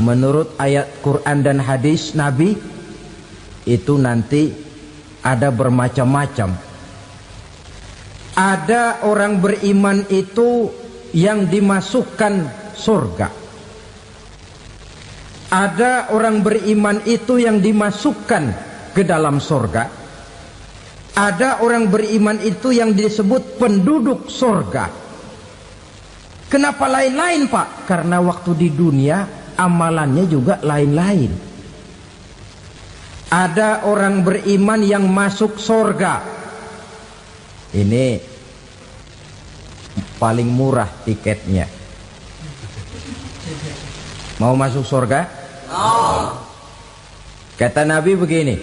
menurut ayat Quran dan hadis Nabi itu nanti ada bermacam-macam. Ada orang beriman itu yang dimasukkan surga. Ada orang beriman itu yang dimasukkan ke dalam surga. Ada orang beriman itu yang disebut penduduk surga. Kenapa lain-lain, Pak? Karena waktu di dunia amalannya juga lain-lain. Ada orang beriman yang masuk surga. Ini paling murah tiketnya. Mau masuk surga? Kata Nabi begini,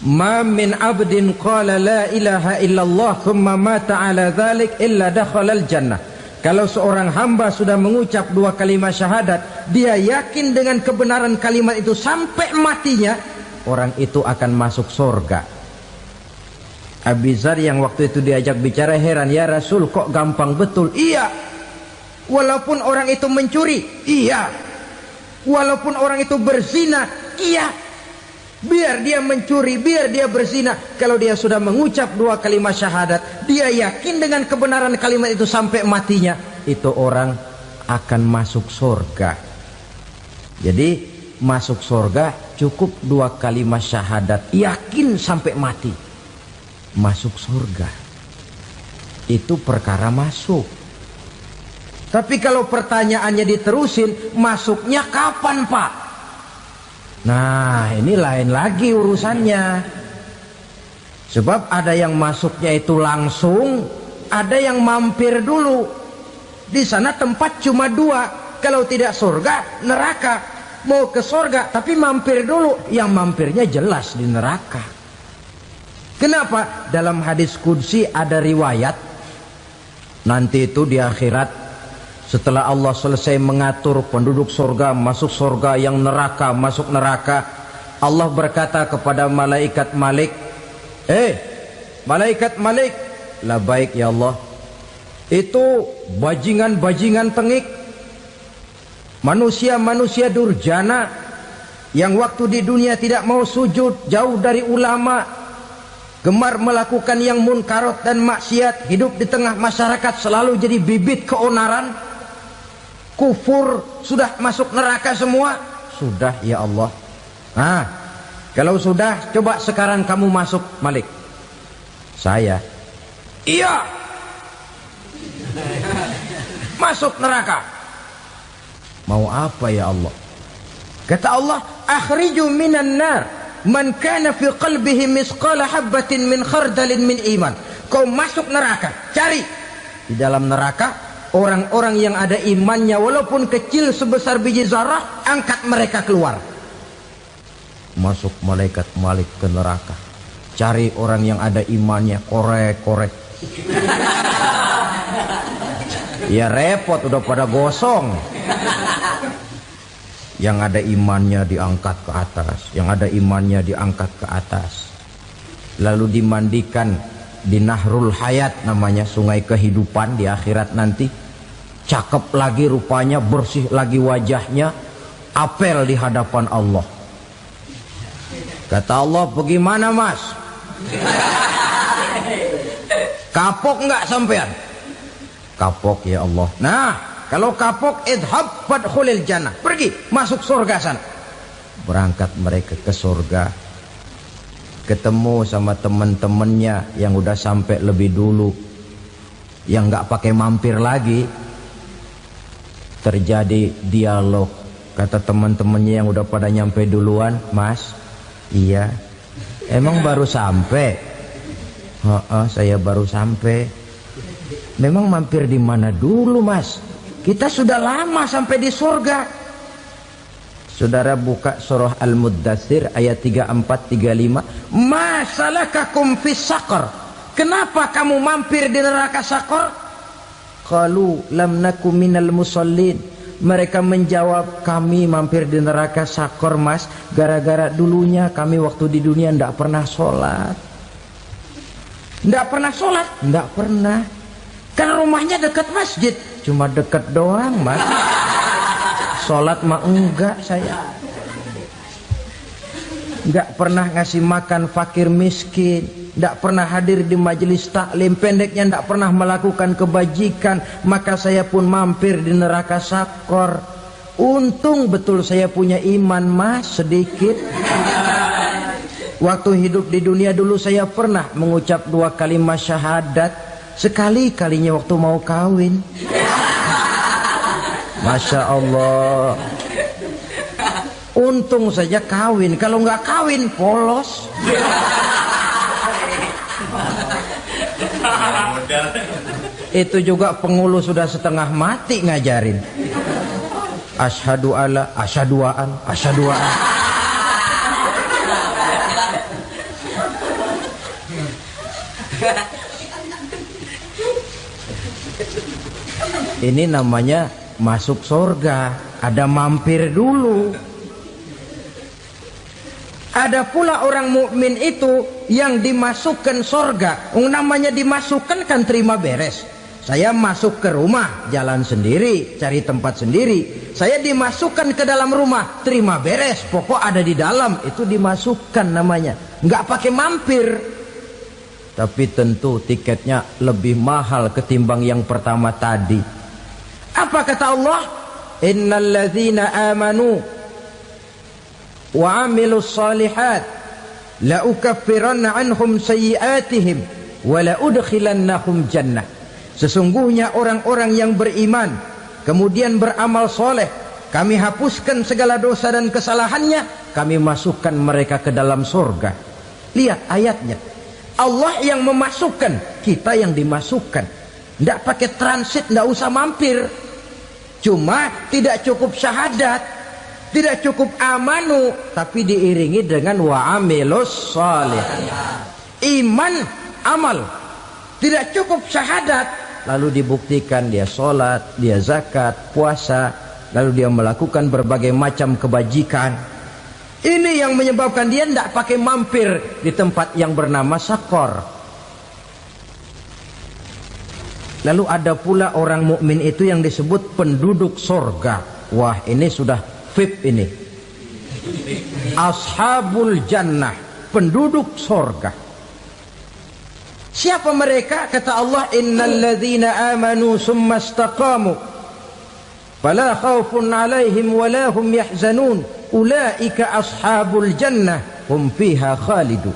ma min abdin qala la ilaha illallah thumma mata ala dhalik illa dakhalal jannah. Kalau seorang hamba sudah mengucap dua kalimat syahadat, dia yakin dengan kebenaran kalimat itu sampai matinya, orang itu akan masuk surga. Abi Dzar yang waktu itu diajak bicara heran, ya Rasul kok gampang betul? Iya, walaupun orang itu mencuri, iya, walaupun orang itu berzina, iya. Biar dia mencuri, biar dia berzina, kalau dia sudah mengucap dua kalimat syahadat, dia yakin dengan kebenaran kalimat itu sampai matinya, itu orang akan masuk surga. Jadi masuk surga cukup dua kalimat syahadat, yakin sampai mati, masuk surga. Itu perkara masuk. Tapi kalau pertanyaannya diterusin, masuknya kapan, Pak? Nah, ini lain lagi urusannya. Sebab ada yang masuknya itu langsung, ada yang mampir dulu. Di sana tempat cuma dua, kalau tidak surga, neraka. Mau ke surga tapi mampir dulu, yang mampirnya jelas di neraka. Kenapa? Dalam hadis qudsi ada riwayat, nanti itu di akhirat, setelah Allah selesai mengatur penduduk surga masuk surga, yang neraka masuk neraka, Allah berkata kepada malaikat Malik, malaikat Malik, labaik ya Allah, itu bajingan-bajingan tengik, manusia-manusia durjana yang waktu di dunia tidak mau sujud, jauh dari ulama, gemar melakukan yang munkarat dan maksiat, hidup di tengah masyarakat selalu jadi bibit keonaran, kufur, sudah masuk neraka semua. Sudah ya Allah. Nah, kalau sudah, coba sekarang kamu masuk, Malik. Saya, iya, masuk neraka. Mau apa ya Allah? Kata Allah, akhriju minan nar man kana fi qalbihi misqala habatin min khardalin min iman. Kau masuk neraka, cari di dalam neraka orang-orang yang ada imannya walaupun kecil sebesar biji zarah, angkat mereka keluar. Masuk malaikat Malik ke neraka, cari orang yang ada imannya, korek-korek. Ya repot, udah pada gosong. Yang ada imannya diangkat ke atas, yang ada imannya diangkat ke atas, lalu dimandikan di Nahrul Hayat, namanya sungai kehidupan di akhirat nanti. Cakep lagi rupanya, bersih lagi wajahnya, apel di hadapan Allah. Kata Allah, bagaimana mas? Kapok nggak sampean? Kapok ya Allah. Nah, kalau kapok, idhab fadkhulil jannah, pergi masuk surga sana. Berangkat mereka ke surga, ketemu sama teman-temannya yang udah sampai lebih dulu, yang nggak pakai mampir lagi. Terjadi dialog. Kata teman-temannya yang udah pada nyampe duluan, mas, iya, emang baru sampai? Saya baru sampai. Memang mampir di mana dulu mas? Kita sudah lama sampai di surga. Saudara buka surah Al-Muddatsir ayat 34-35. Ma salakakum fis saqar? Kenapa kamu mampir di neraka Saqar? Qalu lam naku minal musallin. Mereka menjawab, kami mampir di neraka Saqar mas, gara-gara dulunya kami waktu di dunia ndak pernah sholat. Ndak pernah sholat? Ndak pernah. Kan rumahnya dekat masjid, cuma dekat doang mas. Sholat mah enggak saya. Enggak pernah ngasih makan fakir miskin, enggak pernah hadir di majelis taklim, pendeknya enggak pernah melakukan kebajikan, maka saya pun mampir di neraka sakor. Untung betul saya punya iman mas sedikit. Waktu hidup di dunia dulu saya pernah mengucap 2 kalimat syahadat, sekali-kalinya waktu mau kawin. Masya Allah. Untung saja kawin, kalau nggak kawin polos. Itu juga pengulu sudah setengah mati ngajarin. Asyhadu alla, asyaduaan, asyaduaan. Ini namanya masuk surga, ada mampir dulu. Ada pula orang mukmin itu yang dimasukkan surga. Namanya dimasukkan kan terima beres. Saya masuk ke rumah, jalan sendiri, cari tempat sendiri. Saya dimasukkan ke dalam rumah, terima beres. Pokok ada di dalam, itu dimasukkan namanya. Nggak pakai mampir. Tapi tentu tiketnya lebih mahal ketimbang yang pertama tadi. Apa kata Allah? Innal ladzina amanu wa amilus salihat la ukaffiranna anhum sayyi'atihim wa la udkhilannahum jannah. Sesungguhnya orang-orang yang beriman kemudian beramal soleh, kami hapuskan segala dosa dan kesalahannya, kami masukkan mereka ke dalam surga. Lihat ayatnya, Allah yang memasukkan, kita yang dimasukkan. Tidak pakai transit, tidak usah mampir. Cuma tidak cukup syahadat, tidak cukup amanu, tapi diiringi dengan wa'amilus salih. Iman, amal. Tidak cukup syahadat, lalu dibuktikan dia sholat, dia zakat, puasa, lalu dia melakukan berbagai macam kebajikan. Ini yang menyebabkan dia tidak pakai mampir di tempat yang bernama sakor. Lalu ada pula orang mukmin itu yang disebut penduduk sorga. Wah, ini sudah VIP ini. Ashabul jannah, penduduk sorga. Siapa mereka? Kata Allah, innal ladzina amanu summa istaqamu fala khaufun alaihim wala hum yahzanun ulaika ashabul jannah hum fiha khalidun.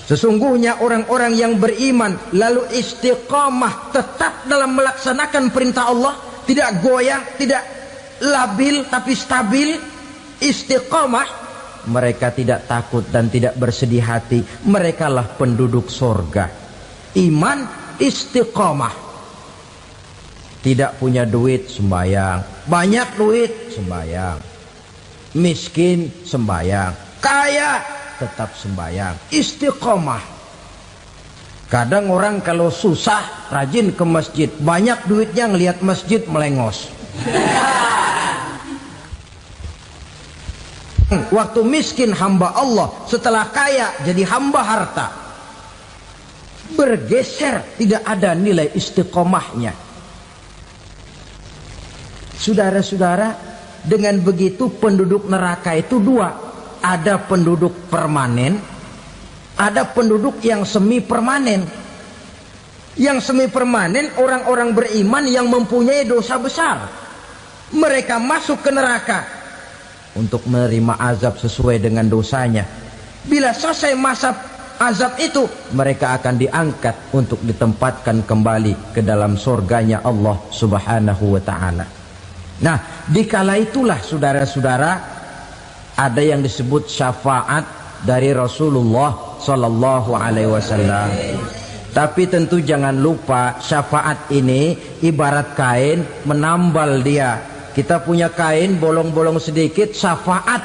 Sesungguhnya orang-orang yang beriman lalu istiqamah, tetap dalam melaksanakan perintah Allah, tidak goyang, tidak labil tapi stabil, istiqamah, mereka tidak takut dan tidak bersedih hati. Merekalah penduduk surga. Iman, istiqamah. Tidak punya duit, sembahyang. Banyak duit, sembahyang. Miskin, sembahyang. Kaya, tetap sembahyang. Istiqamah. Kadang orang kalau susah rajin ke masjid, banyak duitnya ngelihat masjid melengos. Waktu miskin hamba Allah, setelah kaya jadi hamba harta. Bergeser, tidak ada nilai istiqomahnya. Saudara-saudara, dengan begitu penduduk neraka itu dua. Ada penduduk permanen, ada penduduk yang semi permanen. Yang semi permanen orang-orang beriman yang mempunyai dosa besar. Mereka masuk ke neraka untuk menerima azab sesuai dengan dosanya. Bila selesai masa azab itu, mereka akan diangkat untuk ditempatkan kembali ke dalam surganya Allah Subhanahu wa ta'ala. Nah, dikala itulah saudara-saudara, ada yang disebut syafaat dari Rasulullah Sallallahu Alaihi Wasallam. Tapi tentu jangan lupa, syafaat ini ibarat kain menambal dia. Kita punya kain bolong-bolong sedikit, syafaat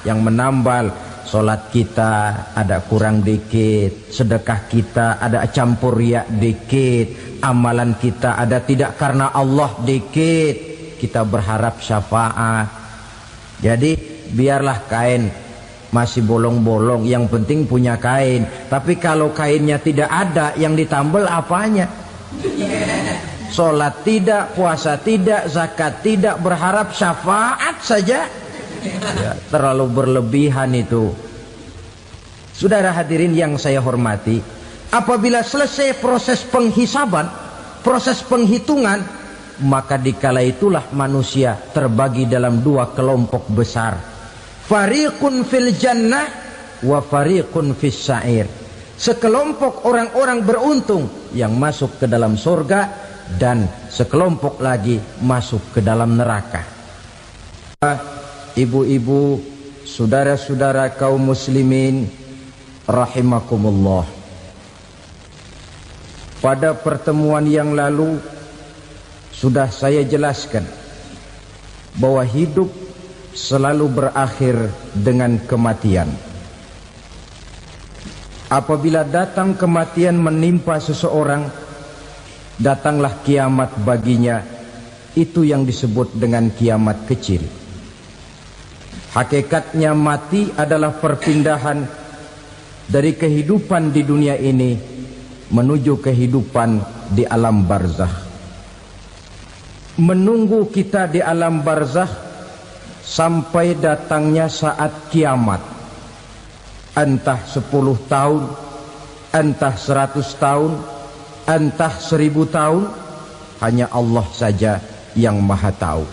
yang menambal. Sholat kita ada kurang dikit, sedekah kita ada campur riak dikit, amalan kita ada tidak karena Allah dikit, kita berharap syafaat. Jadi biarlah kain masih bolong-bolong, yang penting punya kain. Tapi kalau kainnya tidak ada, yang ditambal apanya? sholat tidak, puasa tidak, zakat tidak, berharap syafaat saja. Ya, terlalu berlebihan itu. Saudara hadirin yang saya hormati, apabila selesai proses penghisaban, proses penghitungan, maka dikala itulah manusia terbagi dalam dua kelompok besar. Fariqun fil jannah wa fariqun fis sa'ir. Sekelompok orang-orang beruntung yang masuk ke dalam surga, dan sekelompok lagi masuk ke dalam neraka. Ibu-ibu, saudara-saudara kaum muslimin rahimakumullah, pada pertemuan yang lalu sudah saya jelaskan bahwa hidup selalu berakhir dengan kematian. Apabila datang kematian menimpa seseorang, datanglah kiamat baginya. Itu yang disebut dengan kiamat kecil. Hakikatnya mati adalah perpindahan dari kehidupan di dunia ini menuju kehidupan di alam barzakh. Menunggu kita di alam barzakh sampai datangnya saat kiamat. Entah 10 tahun, entah 100 tahun, entah 1000 tahun, hanya Allah saja yang maha tahu.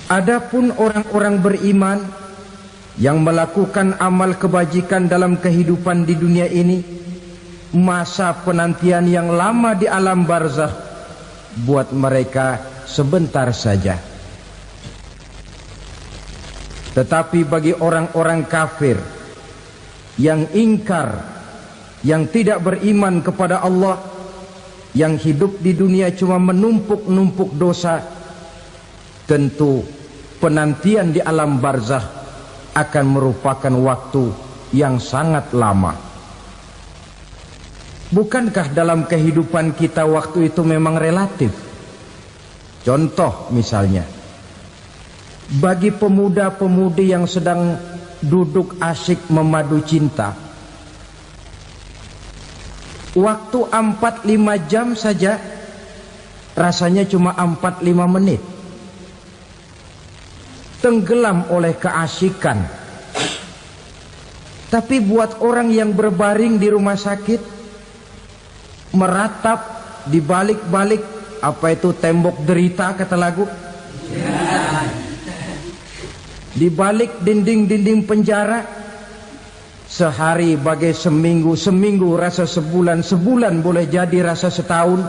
Adapun orang-orang beriman yang melakukan amal kebajikan dalam kehidupan di dunia ini, masa penantian yang lama di alam barzakh buat mereka sebentar saja. Tetapi bagi orang-orang kafir yang ingkar, yang tidak beriman kepada Allah, yang hidup di dunia cuma menumpuk-numpuk dosa, tentu penantian di alam barzakh akan merupakan waktu yang sangat lama. Bukankah dalam kehidupan kita waktu itu memang relatif? Contoh misalnya, bagi pemuda-pemudi yang sedang duduk asyik memadu cinta, waktu 4-5 jam saja rasanya cuma 4-5 menit. Tenggelam oleh keasikan. Tapi buat orang yang berbaring di rumah sakit, meratap di balik-balik apa itu tembok derita kata lagu, di balik dinding-dinding penjara, sehari bagai seminggu, seminggu rasa sebulan, sebulan boleh jadi rasa setahun.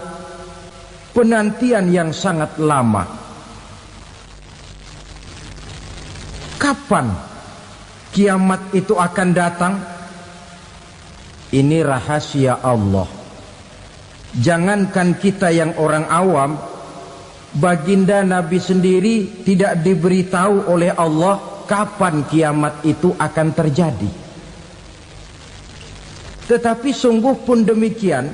Penantian yang sangat lama. Kapan kiamat itu akan datang? Ini rahasia Allah. Jangankan kita yang orang awam, baginda Nabi sendiri tidak diberitahu oleh Allah kapan kiamat itu akan terjadi. Tetapi sungguh pun demikian,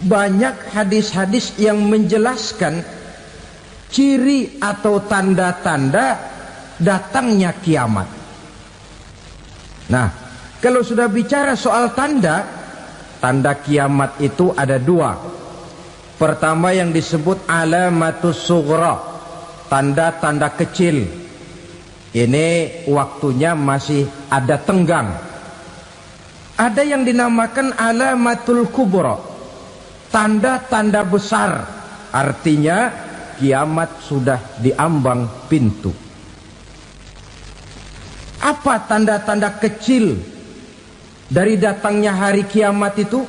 banyak hadis-hadis yang menjelaskan ciri atau tanda-tanda datangnya kiamat. Nah, kalau sudah bicara soal tanda, tanda kiamat itu ada dua. Pertama yang disebut alamatus sughra, tanda-tanda kecil. Ini waktunya masih ada tenggang. Ada yang dinamakan alamatul kubra, tanda-tanda besar. Artinya kiamat sudah diambang pintu. Apa tanda-tanda kecil dari datangnya hari kiamat itu?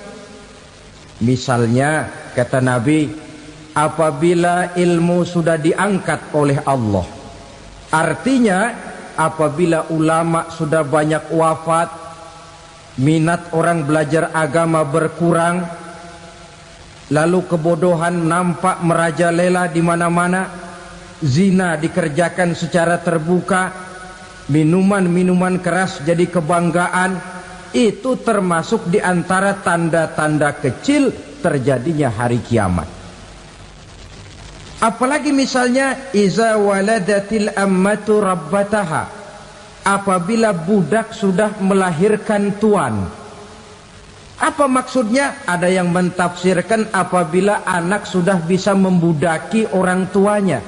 Misalnya kata Nabi, apabila ilmu sudah diangkat oleh Allah, artinya apabila ulama sudah banyak wafat, minat orang belajar agama berkurang, lalu kebodohan nampak merajalela di mana-mana, zina dikerjakan secara terbuka, minuman-minuman keras jadi kebanggaan, itu termasuk di antara tanda-tanda kecil terjadinya hari kiamat. Apalagi misalnya iza waladatil ammatu rabbataha, apabila budak sudah melahirkan tuan. Apa maksudnya? Ada yang mentafsirkan apabila anak sudah bisa membudaki orang tuanya.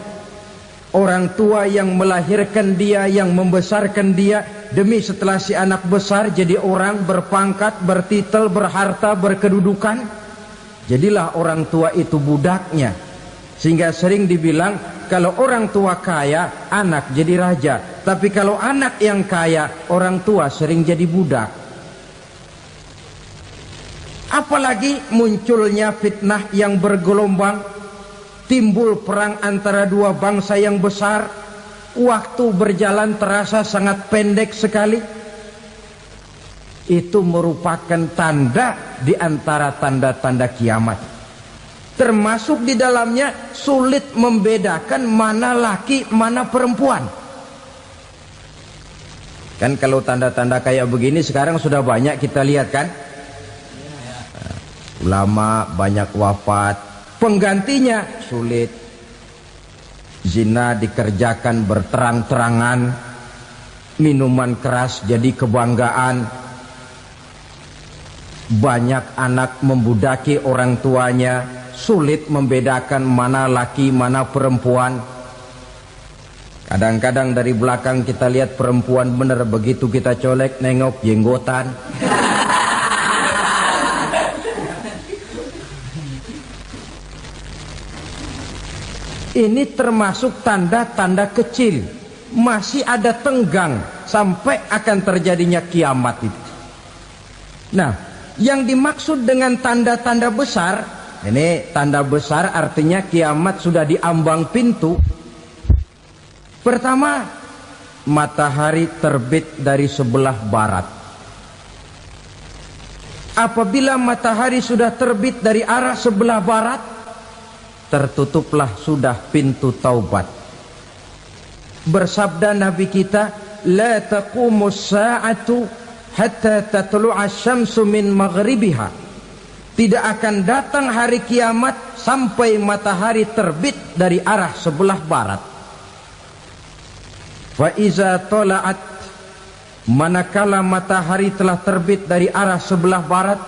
Orang tua yang melahirkan dia, yang membesarkan dia, demi setelah si anak besar jadi orang berpangkat, bertitel, berharta, berkedudukan, jadilah orang tua itu budaknya. Sehingga sering dibilang kalau orang tua kaya, anak jadi raja. Tapi kalau anak yang kaya, orang tua sering jadi budak. Apalagi munculnya fitnah yang bergelombang, timbul perang antara dua bangsa yang besar, waktu berjalan terasa sangat pendek sekali. Itu merupakan tanda di antara tanda-tanda kiamat. Termasuk di dalamnya sulit membedakan mana laki, mana perempuan. Kan kalau tanda-tanda kayak begini sekarang sudah banyak kita lihat kan. Ulama banyak wafat, penggantinya sulit. Zina dikerjakan berterang-terangan, minuman keras jadi kebanggaan, banyak anak membudaki orang tuanya, sulit membedakan mana laki mana perempuan. Kadang-kadang dari belakang kita lihat perempuan bener, begitu kita colek nengok jenggotan. Ini termasuk tanda-tanda kecil. Masih ada tenggang sampai akan terjadinya kiamat itu. Nah, yang dimaksud dengan tanda-tanda besar, ini tanda besar artinya kiamat sudah diambang pintu. Pertama, matahari terbit dari sebelah barat. Apabila matahari sudah terbit dari arah sebelah barat, tertutuplah sudah pintu taubat. Bersabda Nabi kita, la taqumus sa'atu hatta tatlu'a syamsu min maghribiha. Tidak akan datang hari kiamat sampai matahari terbit dari arah sebelah barat. Fa iza tala'at, manakala matahari telah terbit dari arah sebelah barat,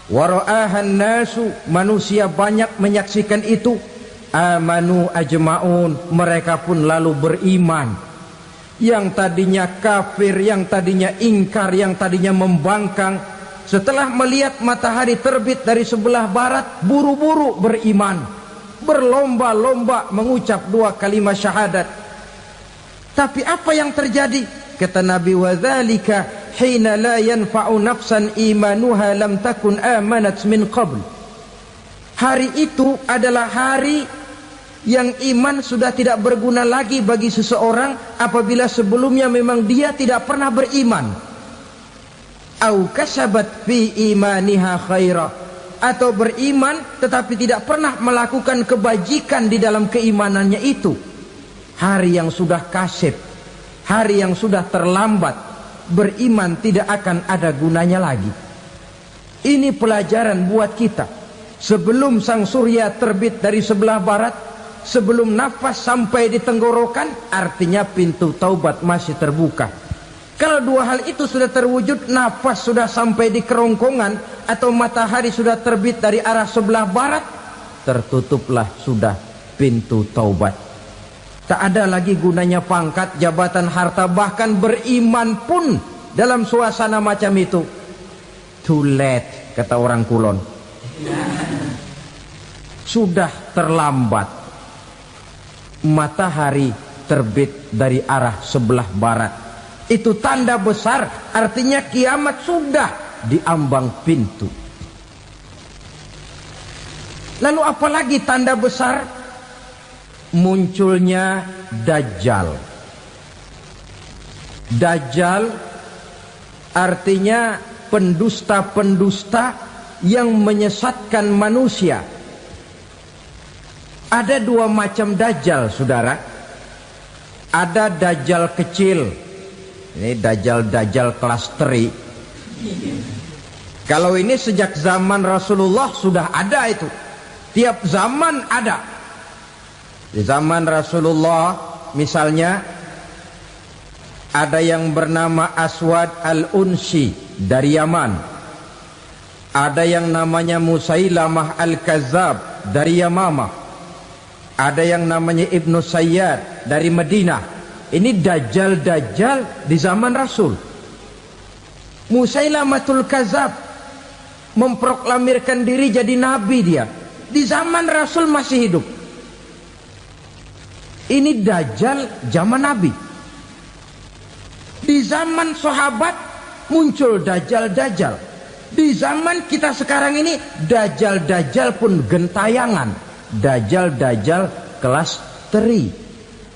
wara'ahan nasu, manusia banyak menyaksikan itu, amanu ajma'un, mereka pun lalu beriman. Yang tadinya kafir, yang tadinya ingkar, yang tadinya membangkang, setelah melihat matahari terbit dari sebelah barat, buru-buru beriman, berlomba-lomba mengucap dua kalimat syahadat. Tapi apa yang terjadi? Kata Nabi, wadzalika hina la yanfa'u nafsan imanuha lam takun amanat min qabl. Hari itu adalah hari yang iman sudah tidak berguna lagi bagi seseorang apabila sebelumnya memang dia tidak pernah beriman. Au kasabat fi imaniha khaira, atau beriman tetapi tidak pernah melakukan kebajikan di dalam keimanannya itu. Hari yang sudah kasib, hari yang sudah terlambat, beriman tidak akan ada gunanya lagi. Ini pelajaran buat kita. Sebelum sang surya terbit dari sebelah barat, sebelum nafas sampai di tenggorokan, artinya pintu taubat masih terbuka. Kalau dua hal itu sudah terwujud, nafas sudah sampai di kerongkongan atau matahari sudah terbit dari arah sebelah barat, tertutuplah sudah pintu taubat. Tak ada lagi gunanya pangkat, jabatan, harta, bahkan beriman pun dalam suasana macam itu. Too late, kata orang Kulon. Sudah terlambat. Matahari terbit dari arah sebelah barat. Itu tanda besar, artinya kiamat sudah diambang pintu. Lalu apalagi tanda besar? Munculnya Dajjal. Dajjal artinya pendusta-pendusta yang menyesatkan manusia. Ada dua macam Dajjal, saudara. Ada Dajjal kecil. Ini Dajjal kelas teri. Kalau ini sejak zaman Rasulullah sudah ada itu. Tiap zaman ada. Di zaman Rasulullah misalnya ada yang bernama Aswad al-Unsi dari Yaman. Ada yang namanya Musailamah Al-Kazzab dari Yamamah. Ada yang namanya Ibnu Sayyad dari Madinah. Ini dajjal-dajjal di zaman Rasul. Musailamatul Kazzab memproklamirkan diri jadi nabi dia. Di zaman Rasul masih hidup. Ini dajjal zaman Nabi. Di zaman sahabat muncul dajjal-dajjal. Di zaman kita sekarang ini dajjal-dajjal pun gentayangan. Dajjal-dajjal kelas teri.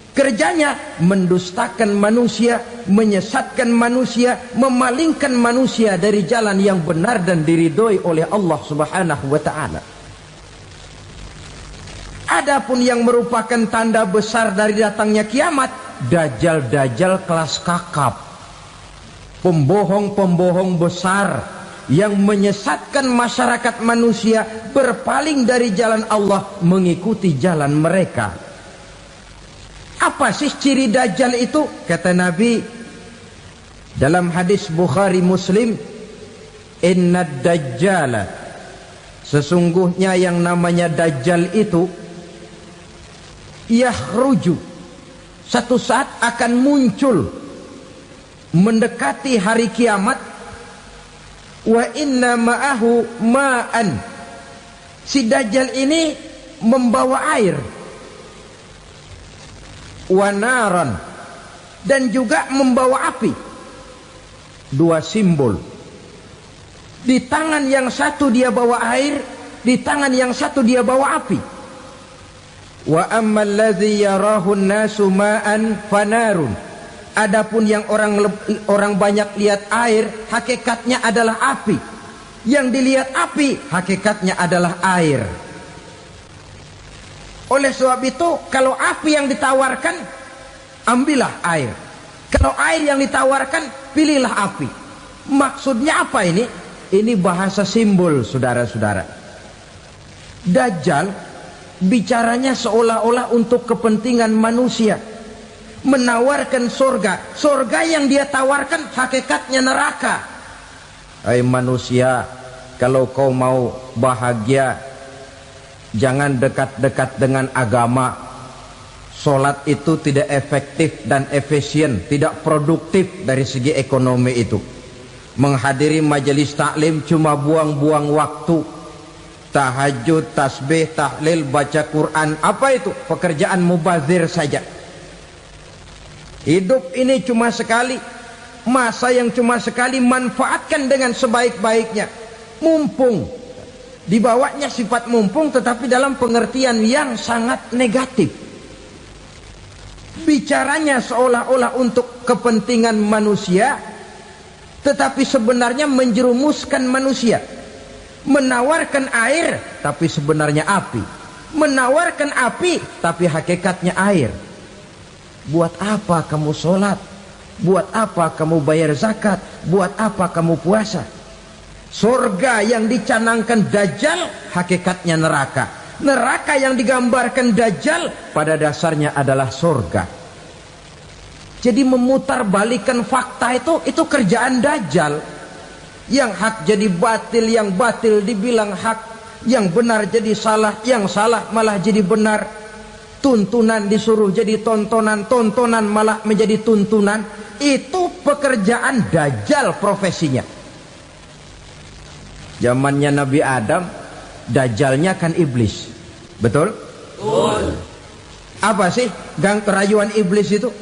Kerjanya mendustakan manusia, menyesatkan manusia, memalingkan manusia dari jalan yang benar dan diridhoi oleh Allah Subhanahu wa taala. Adapun yang merupakan tanda besar dari datangnya kiamat, dajjal-dajjal kelas kakap. Pembohong-pembohong besar yang menyesatkan masyarakat manusia berpaling dari jalan Allah mengikuti jalan mereka. Apa sih ciri dajjal itu? Kata Nabi dalam hadis Bukhari Muslim, inna dajjala, sesungguhnya yang namanya dajjal itu yakhruju, satu saat akan muncul mendekati hari kiamat. Wa inna ma'ahu ma'an, si dajjal ini membawa air. Wa naran, dan juga membawa api. Dua simbol. Di tangan yang satu dia bawa air, di tangan yang satu dia bawa api. Wa ammal ladzi yarahu an-nasu ma'an fanarun, adapun yang orang banyak lihat air, hakikatnya adalah api. Yang dilihat api, hakikatnya adalah air. Oleh sebab itu, kalau api yang ditawarkan, ambillah air. Kalau air yang ditawarkan, pilihlah api. Maksudnya apa ini? Ini bahasa simbol, saudara-saudara. Dajjal bicaranya seolah-olah untuk kepentingan manusia. Menawarkan surga. Surga yang dia tawarkan hakikatnya neraka. Hai manusia, kalau kau mau bahagia, jangan dekat-dekat dengan agama. Solat itu tidak efektif dan efisien, tidak produktif dari segi ekonomi itu. Menghadiri majelis taklim cuma buang-buang waktu. Tahajud, tasbih, tahlil, baca Quran, apa itu? Pekerjaan mubazir saja. Hidup ini cuma sekali, masa yang cuma sekali, manfaatkan dengan sebaik-baiknya. Mumpung, dibawanya sifat mumpung tetapi dalam pengertian yang sangat negatif. Bicaranya seolah-olah untuk kepentingan manusia, tetapi sebenarnya menjerumuskan manusia. Menawarkan air tapi sebenarnya api. Menawarkan api tapi hakikatnya air. Buat apa kamu sholat? Buat apa kamu bayar zakat? Buat apa kamu puasa? Surga yang dicanangkan dajjal hakikatnya neraka. Neraka yang digambarkan dajjal pada dasarnya adalah surga. Jadi memutarbalikkan fakta itu kerjaan dajjal. Yang hak jadi batil, yang batil dibilang hak, yang benar jadi salah, yang salah malah jadi benar. Tuntunan disuruh jadi tontonan, tontonan malah menjadi tuntunan. Itu pekerjaan dajjal profesinya. Zamannya Nabi Adam, dajjalnya kan iblis. Betul? Betul. Apa sih gang kerayuan iblis itu?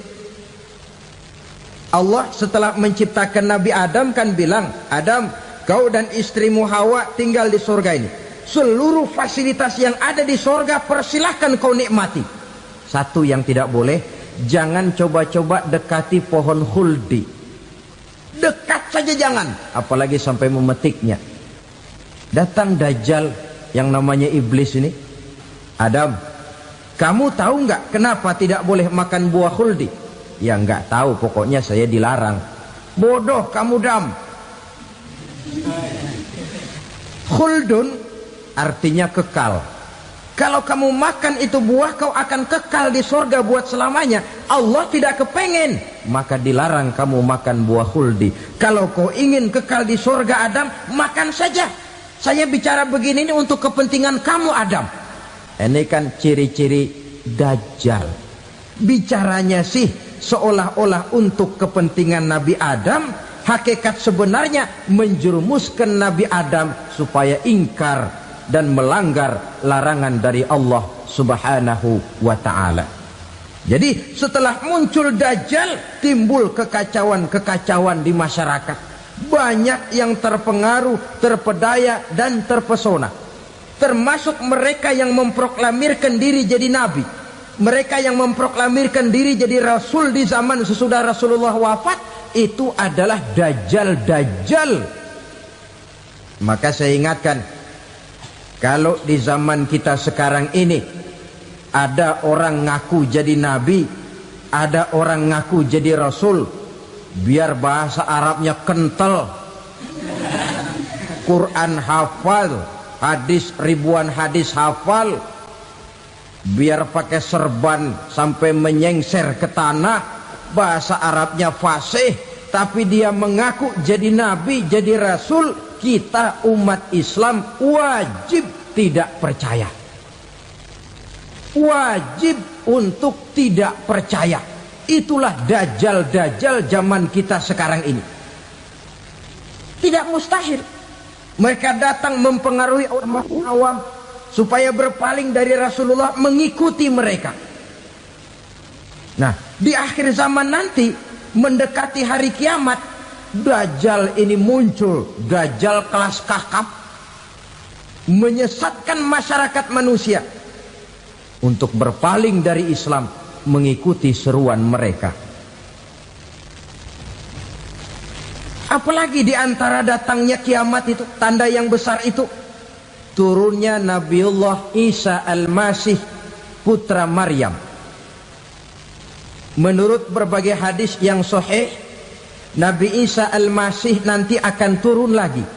Allah setelah menciptakan Nabi Adam kan bilang, Adam, kau dan istrimu Hawa tinggal di surga ini. Seluruh fasilitas yang ada di surga persilahkan kau nikmati. Satu yang tidak boleh, jangan coba-coba dekati pohon khuldi. Dekat saja jangan, apalagi sampai memetiknya. Datang dajjal yang namanya iblis ini. Adam, kamu tahu nggak kenapa tidak boleh makan buah khuldi? Ya nggak tahu, pokoknya saya dilarang. Bodoh kamu Dam. Khuldun artinya kekal. Kalau kamu makan itu buah, kau akan kekal di surga buat selamanya. Allah tidak kepengen, maka dilarang kamu makan buah khuldi. Kalau kau ingin kekal di surga Adam, makan saja. Saya bicara begini ini untuk kepentingan kamu Adam. Ini kan ciri-ciri Dajjal. Bicaranya sih seolah-olah untuk kepentingan Nabi Adam, hakikat sebenarnya menjerumuskan Nabi Adam supaya ingkar dan melanggar larangan dari Allah Subhanahu wa ta'ala. Jadi setelah muncul Dajjal, timbul kekacauan-kekacauan di masyarakat. Banyak yang terpengaruh, terpedaya dan terpesona. Termasuk mereka yang memproklamirkan diri jadi nabi, mereka yang memproklamirkan diri jadi rasul di zaman sesudah Rasulullah wafat. Itu adalah Dajjal. Maka saya ingatkan, kalau di zaman kita sekarang ini ada orang ngaku jadi nabi, ada orang ngaku jadi rasul, biar bahasa Arabnya kental, Quran hafal, hadis ribuan hadis hafal, biar pakai serban sampai menyengser ke tanah, bahasa Arabnya fasih, tapi dia mengaku jadi nabi, jadi rasul, kita umat Islam wajib tidak percaya. Wajib untuk tidak percaya. Itulah Dajjal zaman kita sekarang ini. Tidak mustahil mereka datang mempengaruhi orang awam supaya berpaling dari Rasulullah, mengikuti mereka. Nah, di akhir zaman nanti, mendekati hari kiamat, Dajjal ini muncul. Dajjal kelas kakap, menyesatkan masyarakat manusia untuk berpaling dari Islam, mengikuti seruan mereka. Apalagi di antara datangnya kiamat itu, tanda yang besar itu, turunnya Nabiullah Isa Al-Masih, putra Maryam. Menurut berbagai hadis yang sahih, Nabi Isa Al-Masih nanti akan turun lagi.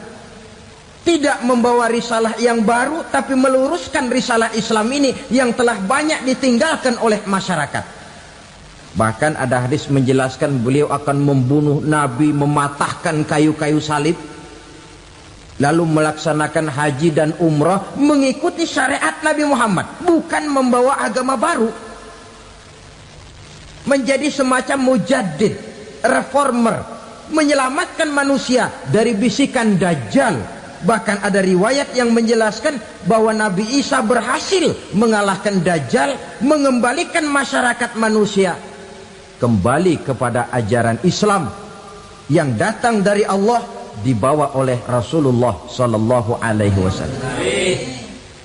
Tidak membawa risalah yang baru, tapi meluruskan risalah Islam ini yang telah banyak ditinggalkan oleh masyarakat. Bahkan ada hadis menjelaskan beliau akan membunuh Nabi, mematahkan kayu-kayu salib, lalu melaksanakan haji dan umrah mengikuti syariat Nabi Muhammad, bukan membawa agama baru. Menjadi semacam mujaddid, reformer, menyelamatkan manusia dari bisikan Dajjal. Bahkan ada riwayat yang menjelaskan bahwa Nabi Isa berhasil mengalahkan Dajjal, mengembalikan masyarakat manusia kembali kepada ajaran Islam yang datang dari Allah, dibawa oleh Rasulullah Sallallahu Alaihi Wasallam.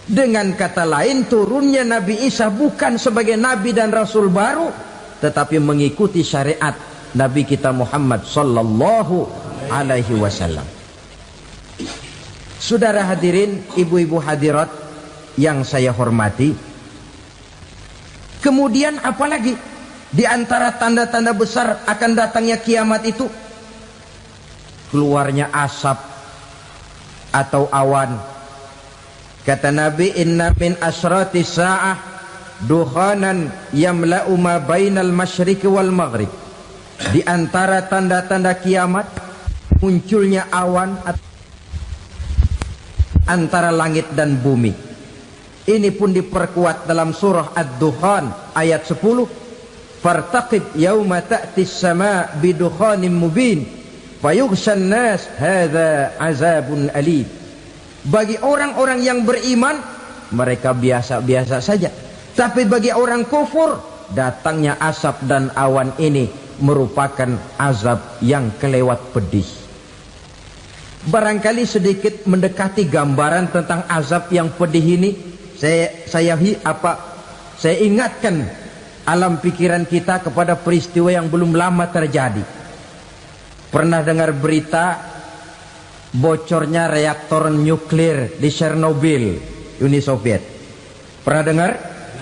Dengan kata lain, turunnya Nabi Isa bukan sebagai Nabi dan Rasul baru, tetapi mengikuti syariat Nabi kita Muhammad Sallallahu Alaihi Wasallam. Saudara hadirin, ibu-ibu hadirat yang saya hormati, kemudian apalagi di antara tanda-tanda besar akan datangnya kiamat itu? Keluarnya asap atau awan. Kata Nabi, inna min asrati sa'ah dukhanan yamla'u ma bainal masyriqi wal maghrib. Di antara tanda-tanda kiamat, munculnya awan antara langit dan bumi. Ini pun diperkuat dalam surah Ad-Dukhan ayat 10. Fartaqib yauma ta'tis sama bidukhanim mubin fayughshan nas hadza azabun alim. Bagi orang-orang yang beriman, mereka biasa-biasa saja. Tapi bagi orang kufur, datangnya asap dan awan ini merupakan azab yang kelewat pedih. Barangkali sedikit mendekati gambaran tentang azab yang pedih ini, saya ingatkan alam pikiran kita kepada peristiwa yang belum lama terjadi. Pernah dengar berita bocornya reaktor nuklir di Chernobyl, Uni Soviet? Pernah dengar?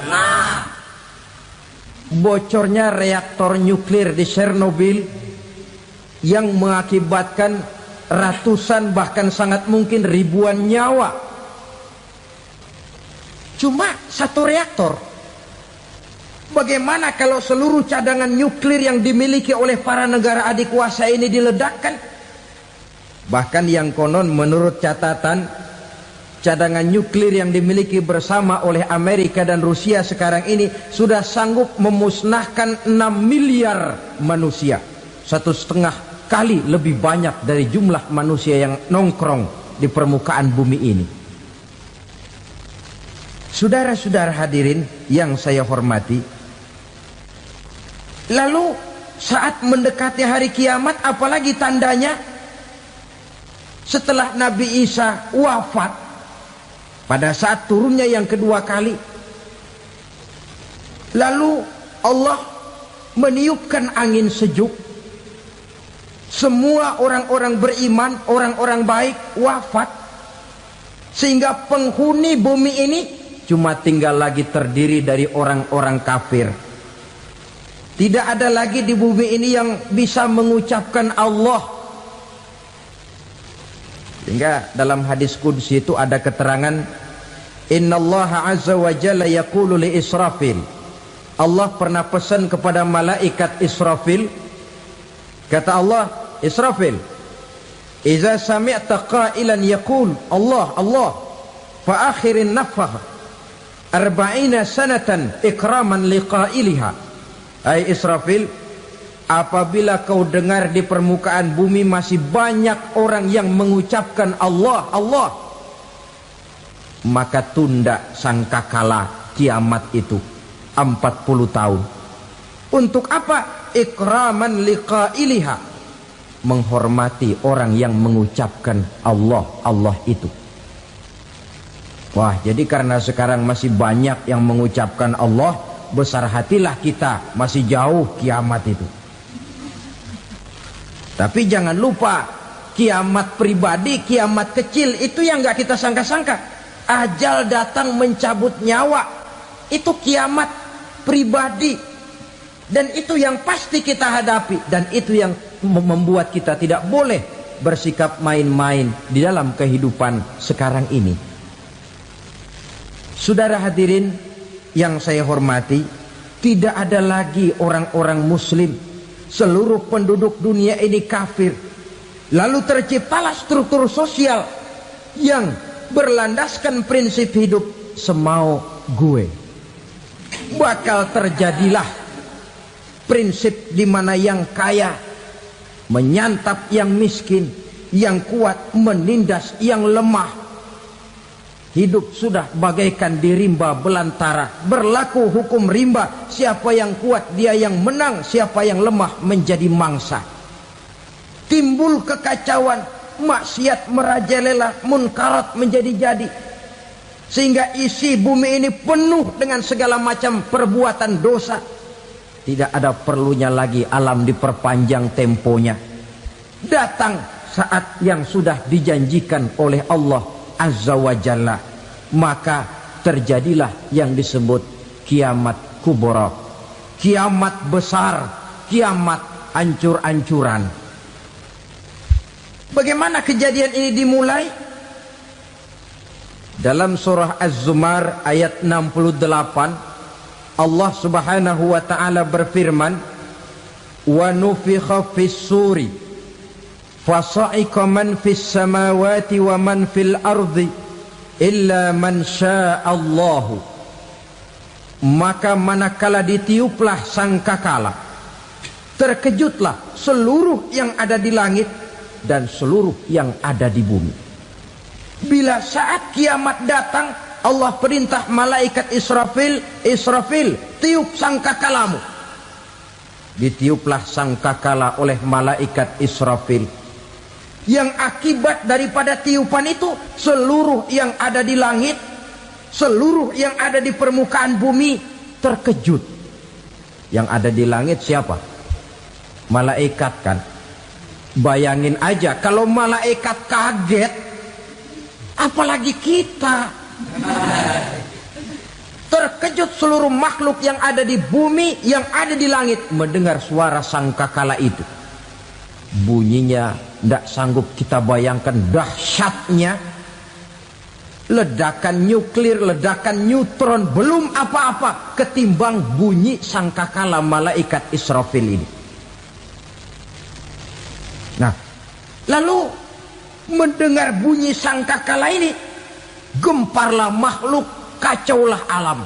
Nah, bocornya reaktor nuklir di Chernobyl yang mengakibatkan ratusan bahkan sangat mungkin ribuan nyawa. Cuma satu reaktor. Bagaimana kalau seluruh cadangan nuklir yang dimiliki oleh para negara adikuasa ini diledakkan? Bahkan yang konon menurut catatan cadangan nuklir yang dimiliki bersama oleh Amerika dan Rusia sekarang ini sudah sanggup memusnahkan 6 miliar manusia, 1,5 kali lebih banyak dari jumlah manusia yang nongkrong di permukaan bumi ini. Saudara-saudara hadirin yang saya hormati, lalu saat mendekati hari kiamat, apalagi tandanya? Setelah Nabi Isa wafat, pada saat turunnya yang kedua kali, lalu Allah meniupkan angin sejuk. Semua orang-orang beriman, orang-orang baik wafat, sehingga penghuni bumi ini cuma tinggal lagi terdiri dari orang-orang kafir. Tidak ada lagi di bumi ini yang bisa mengucapkan Allah. Sehingga dalam hadis qudsi itu ada keterangan, innallaha azza wa jalla yaqulu li Israfil. Allah pernah pesan kepada malaikat Israfil, kata Allah, Israfil, idza sami'ta qailan yaqul Allah Allah fa akhirin nafakh 40 sanatan ikraman liqailiha. Hai Israfil, apabila kau dengar di permukaan bumi masih banyak orang yang mengucapkan Allah Allah, maka tunda sangkakala kiamat itu 40 tahun. Untuk apa? Ikraman liqailiha, menghormati orang yang mengucapkan Allah Allah itu. Wah, jadi karena sekarang masih banyak yang mengucapkan Allah, besar hatilah kita, masih jauh kiamat itu. Tapi jangan lupa, kiamat pribadi, kiamat kecil itu yang gak kita sangka-sangka. Ajal datang mencabut nyawa, itu kiamat pribadi, dan itu yang pasti kita hadapi, dan itu yang membuat kita tidak boleh bersikap main-main di dalam kehidupan sekarang ini. Saudara hadirin yang saya hormati, tidak ada lagi orang-orang muslim. Seluruh penduduk dunia ini kafir. Lalu terciptalah struktur sosial yang berlandaskan prinsip hidup semau gue. Bakal terjadilah prinsip di mana yang kaya menyantap yang miskin, yang kuat menindas yang lemah. Hidup sudah bagaikan di rimba belantara, berlaku hukum rimba, siapa yang kuat dia yang menang, siapa yang lemah menjadi mangsa. Timbul kekacauan, maksiat merajalela, munkarat menjadi-jadi, sehingga isi bumi ini penuh dengan segala macam perbuatan dosa. Tidak ada perlunya lagi alam diperpanjang temponya. Datang saat yang sudah dijanjikan oleh Allah Azza wa Jalla, maka terjadilah yang disebut kiamat kubra, kiamat besar, kiamat ancur-ancuran. Bagaimana kejadian ini dimulai? Dalam surah Az-Zumar ayat 68, Allah subhanahu wa ta'ala berfirman, wa nufikha fis suri fasa'iqa man fis samawati wa man fil ardi illa man sya'allahu. Maka manakala ditiuplah sangkakala, terkejutlah seluruh yang ada di langit dan seluruh yang ada di bumi. Bila saat kiamat datang, Allah perintah malaikat Israfil, Israfil, tiup sangkakalamu. Ditiuplah sangkakala oleh malaikat Israfil. Yang akibat daripada tiupan itu, seluruh yang ada di langit, seluruh yang ada di permukaan bumi terkejut. Yang ada di langit siapa? Malaikat kan. Bayangin aja kalau malaikat kaget, apalagi kita. Terkejut seluruh makhluk yang ada di bumi, yang ada di langit mendengar suara sangkakala itu. Bunyinya tidak sanggup kita bayangkan dahsyatnya. Ledakan nuklir, ledakan neutron, belum apa-apa ketimbang bunyi sangkakala malaikat Israfil ini. Nah, lalu mendengar bunyi sangkakala ini, gemparlah makhluk, kacaulah alam.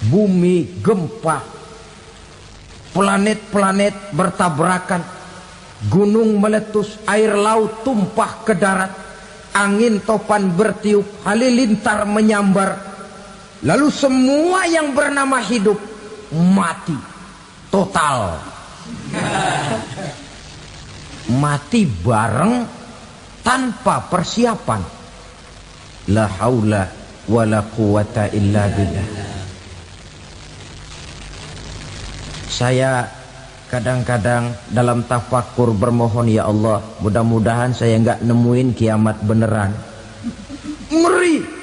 Bumi gempa, planet-planet bertabrakan, gunung meletus, air laut tumpah ke darat, angin topan bertiup, halilintar menyambar. Lalu semua yang bernama hidup mati total. Mati bareng tanpa persiapan. La haula wala quwata illa billah. Saya kadang-kadang dalam tafakur bermohon, ya Allah, mudah-mudahan saya enggak nemuin kiamat beneran. Ngeri.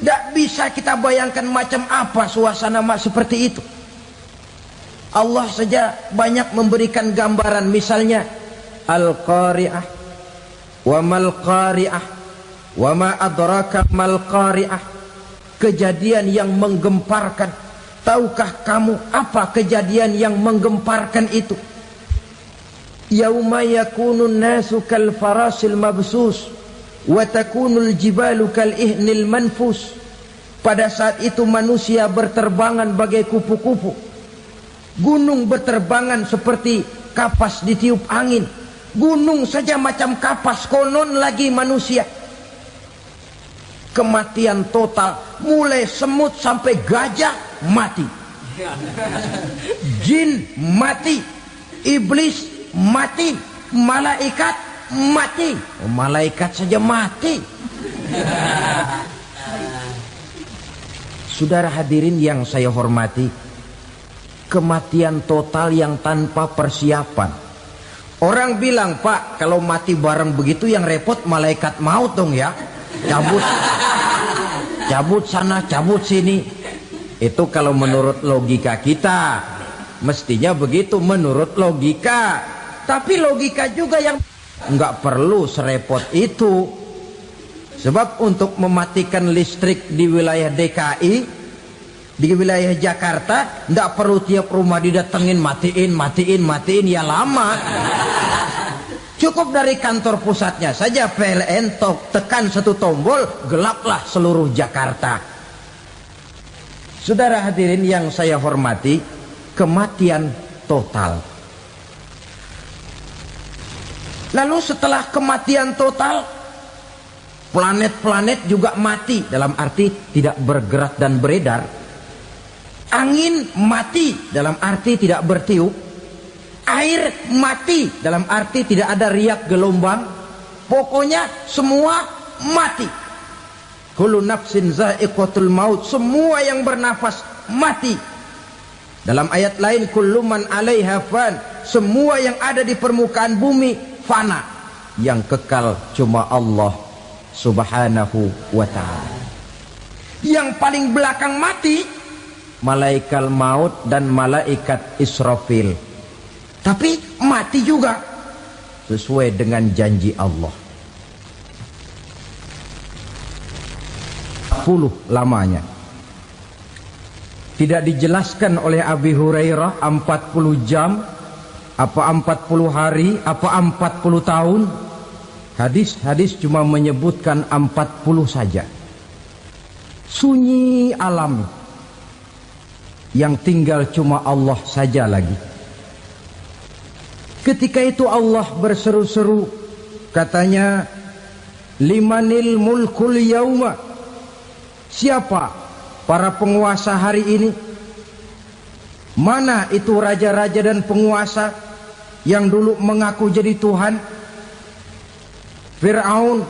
Tidak bisa kita bayangkan macam apa suasana seperti itu. Allah saja banyak memberikan gambaran, misalnya Al-Qari'ah, wa mal qari'ah, wa ma adraka mal qari'ah. Kejadian yang menggemparkan. Tahukah kamu apa kejadian yang menggemparkan itu? Yauma yakunun nasu kal farasil mabsus wa takunul jibalu kal ihnil manfus. Pada saat itu manusia berterbangan bagai kupu-kupu, gunung berterbangan seperti kapas ditiup angin. Gunung saja macam kapas, konon lagi manusia. Kematian total, mulai semut sampai gajah mati, jin mati, iblis mati, malaikat mati. Malaikat saja mati. Saudara hadirin yang saya hormati, kematian total yang tanpa persiapan. Orang bilang, Pak, kalau mati bareng begitu yang repot malaikat maut dong ya. Cabut sana, cabut sini. Itu kalau menurut logika kita, mestinya begitu menurut logika. Tapi logika juga yang nggak perlu serepot itu. Sebab untuk mematikan listrik di wilayah DKI, di wilayah Jakarta, nggak perlu tiap rumah didatengin, matiin, ya lama. Cukup dari kantor pusatnya saja PLN tekan satu tombol, gelaplah seluruh Jakarta. Saudara hadirin yang saya hormati, kematian total. Lalu setelah kematian total, planet-planet juga mati, dalam arti tidak bergerak dan beredar. Angin mati, dalam arti tidak bertiup. Air mati, dalam arti tidak ada riak gelombang. Pokoknya semua mati. Kullu nafsin za'iqatul maut. Semua yang bernafas mati. Dalam ayat lain, kullu man 'alaiha fan. Semua yang ada di permukaan bumi fana. Yang kekal cuma Allah Subhanahu wa ta'ala. Yang paling belakang mati, malaikat maut dan malaikat Israfil. Tapi mati juga sesuai dengan janji Allah. 10 lamanya. Tidak dijelaskan oleh Abi Hurairah 40 jam, apa 40 hari, apa 40 tahun. Hadis-hadis cuma menyebutkan 40 saja. Sunyi alam, yang tinggal cuma Allah saja lagi. Ketika itu Allah berseru-seru, katanya, limanil mulkul yauma. Siapa para penguasa hari ini? Mana itu raja-raja dan penguasa yang dulu mengaku jadi Tuhan? Fir'aun.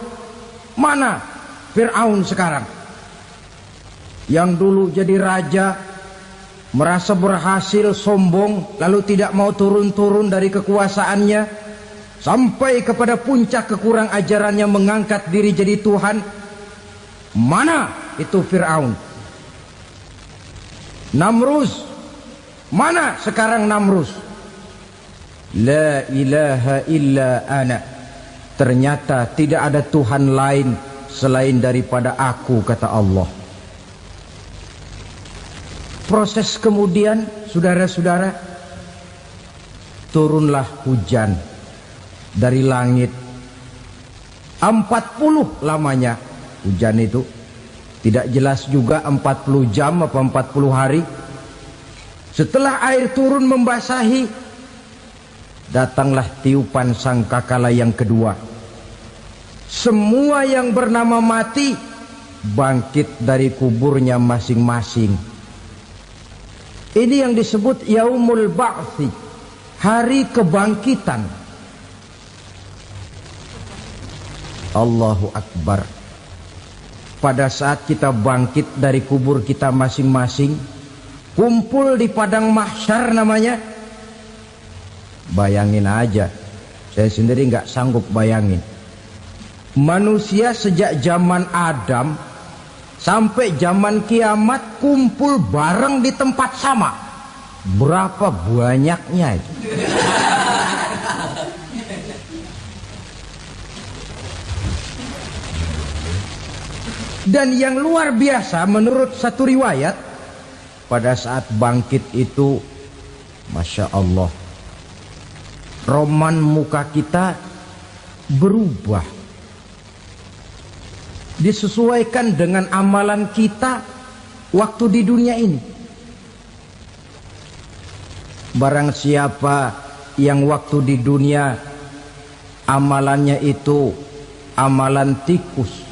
Mana Fir'aun sekarang? Yang dulu jadi raja, merasa berhasil, sombong, lalu tidak mau turun-turun dari kekuasaannya, sampai kepada puncak kekurang ajarannya mengangkat diri jadi Tuhan. Mana itu Fir'aun? Namrus. Mana sekarang Namrus? La ilaha illa ana. Ternyata tidak ada Tuhan lain selain daripada aku, kata Allah. Proses kemudian, saudara-saudara, turunlah hujan dari langit. 40 lamanya hujan itu. Tidak jelas juga 40 jam apa 40 hari. Setelah air turun membasahi, datanglah tiupan sangkakala yang kedua. Semua yang bernama mati bangkit dari kuburnya masing-masing. Ini yang disebut Yaumul Ba'thi, hari kebangkitan. Allahu Akbar. Pada saat kita bangkit dari kubur kita masing-masing, kumpul di padang mahsyar namanya. Bayangin aja, saya sendiri nggak sanggup bayangin. Manusia sejak zaman Adam sampai zaman kiamat kumpul bareng di tempat sama. Berapa banyaknya itu? Dan yang luar biasa menurut satu riwayat, pada saat bangkit itu, Masya Allah, roman muka kita berubah, disesuaikan dengan amalan kita waktu di dunia ini. Barang siapa yang waktu di dunia amalannya itu amalan tikus,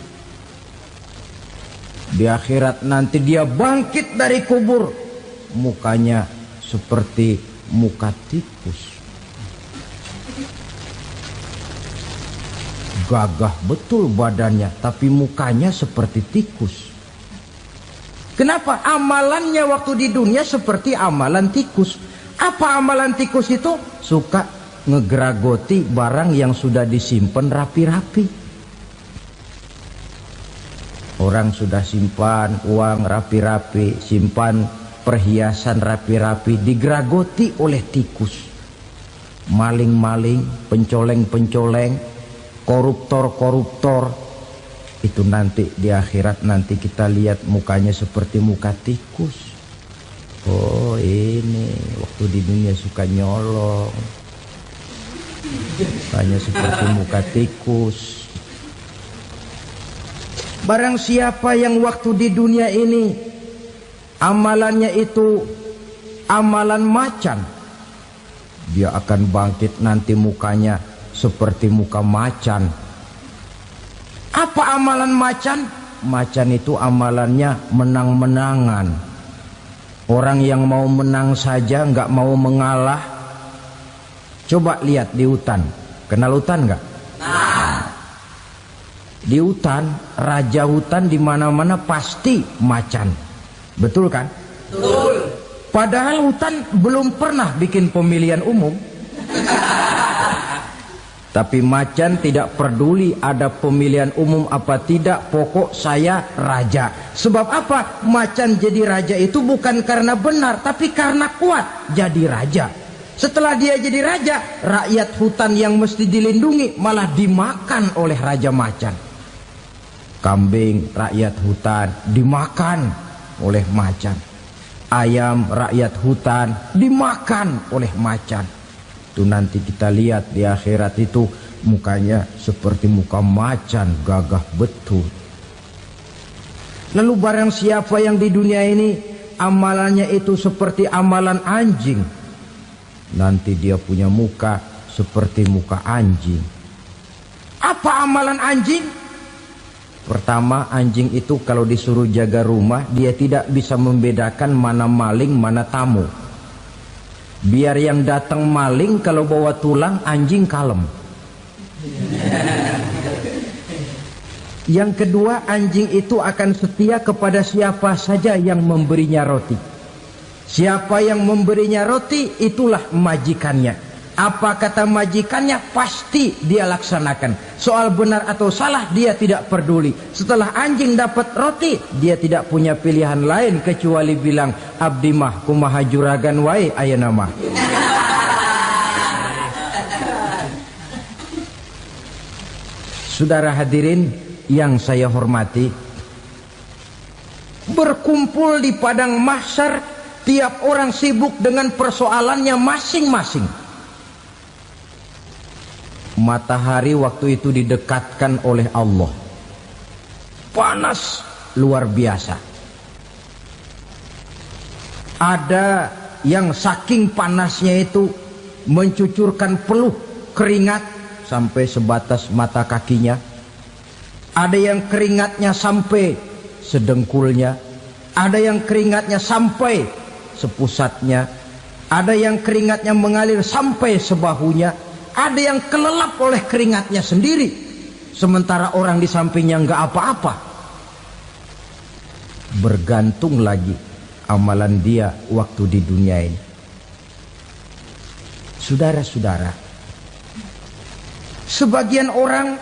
di akhirat nanti dia bangkit dari kubur, mukanya seperti muka tikus. Gagah betul badannya, tapi mukanya seperti tikus. Kenapa? Amalannya waktu di dunia seperti amalan tikus. Apa amalan tikus itu? Suka ngegeragoti barang yang sudah disimpan rapi-rapi. Orang sudah simpan uang rapi-rapi, simpan perhiasan rapi-rapi, digeragoti oleh tikus. Maling-maling, pencoleng-pencoleng, koruptor-koruptor. Itu nanti di akhirat nanti kita lihat mukanya seperti muka tikus. Oh ini waktu di dunia suka nyolong, mukanya seperti muka tikus. Barang siapa yang waktu di dunia ini amalannya itu amalan macan, dia akan bangkit nanti mukanya seperti muka macan. Apa amalan macan? Macan itu amalannya menang-menangan. Orang yang mau menang saja nggak mau mengalah. Coba lihat di hutan. Kenal hutan nggak? Di hutan, raja hutan di mana-mana pasti macan. Betul kan? Betul. Padahal hutan belum pernah bikin pemilihan umum. Tapi macan tidak peduli ada pemilihan umum apa tidak, pokok saya raja. Sebab apa? Macan jadi raja itu bukan karena benar, tapi karena kuat jadi raja. Setelah dia jadi raja, rakyat hutan yang mesti dilindungi malah dimakan oleh raja macan. Kambing rakyat hutan dimakan oleh macan. Ayam rakyat hutan dimakan oleh macan. Itu nanti kita lihat di akhirat itu mukanya seperti muka macan, gagah betul. Lalu barang siapa yang di dunia ini amalannya itu seperti amalan anjing, nanti dia punya muka seperti muka anjing. Apa amalan anjing? Pertama, anjing itu kalau disuruh jaga rumah, dia tidak bisa membedakan mana maling, mana tamu. Biar yang datang maling, kalau bawa tulang, anjing kalem. Yang kedua, anjing itu akan setia kepada siapa saja yang memberinya roti. Siapa yang memberinya roti, itulah majikannya. Apa kata majikannya, pasti dia laksanakan. Soal benar atau salah, dia tidak peduli. Setelah anjing dapat roti, dia tidak punya pilihan lain kecuali bilang, abdi mah kumaha juragan wae ayeuna mah. Saudara hadirin yang saya hormati, berkumpul di padang mahsyar, tiap orang sibuk dengan persoalannya masing-masing. Matahari waktu itu didekatkan oleh Allah. Panas luar biasa. Ada yang saking panasnya itu mencucurkan peluh keringat sampai sebatas mata kakinya. Ada yang keringatnya sampai sedengkulnya. Ada yang keringatnya sampai sepusatnya. Ada yang keringatnya mengalir sampai sebahunya. Ada yang kelelap oleh keringatnya sendiri, sementara orang di sampingnya nggak apa-apa. Bergantung lagi amalan dia waktu di dunia ini. Saudara-saudara, sebagian orang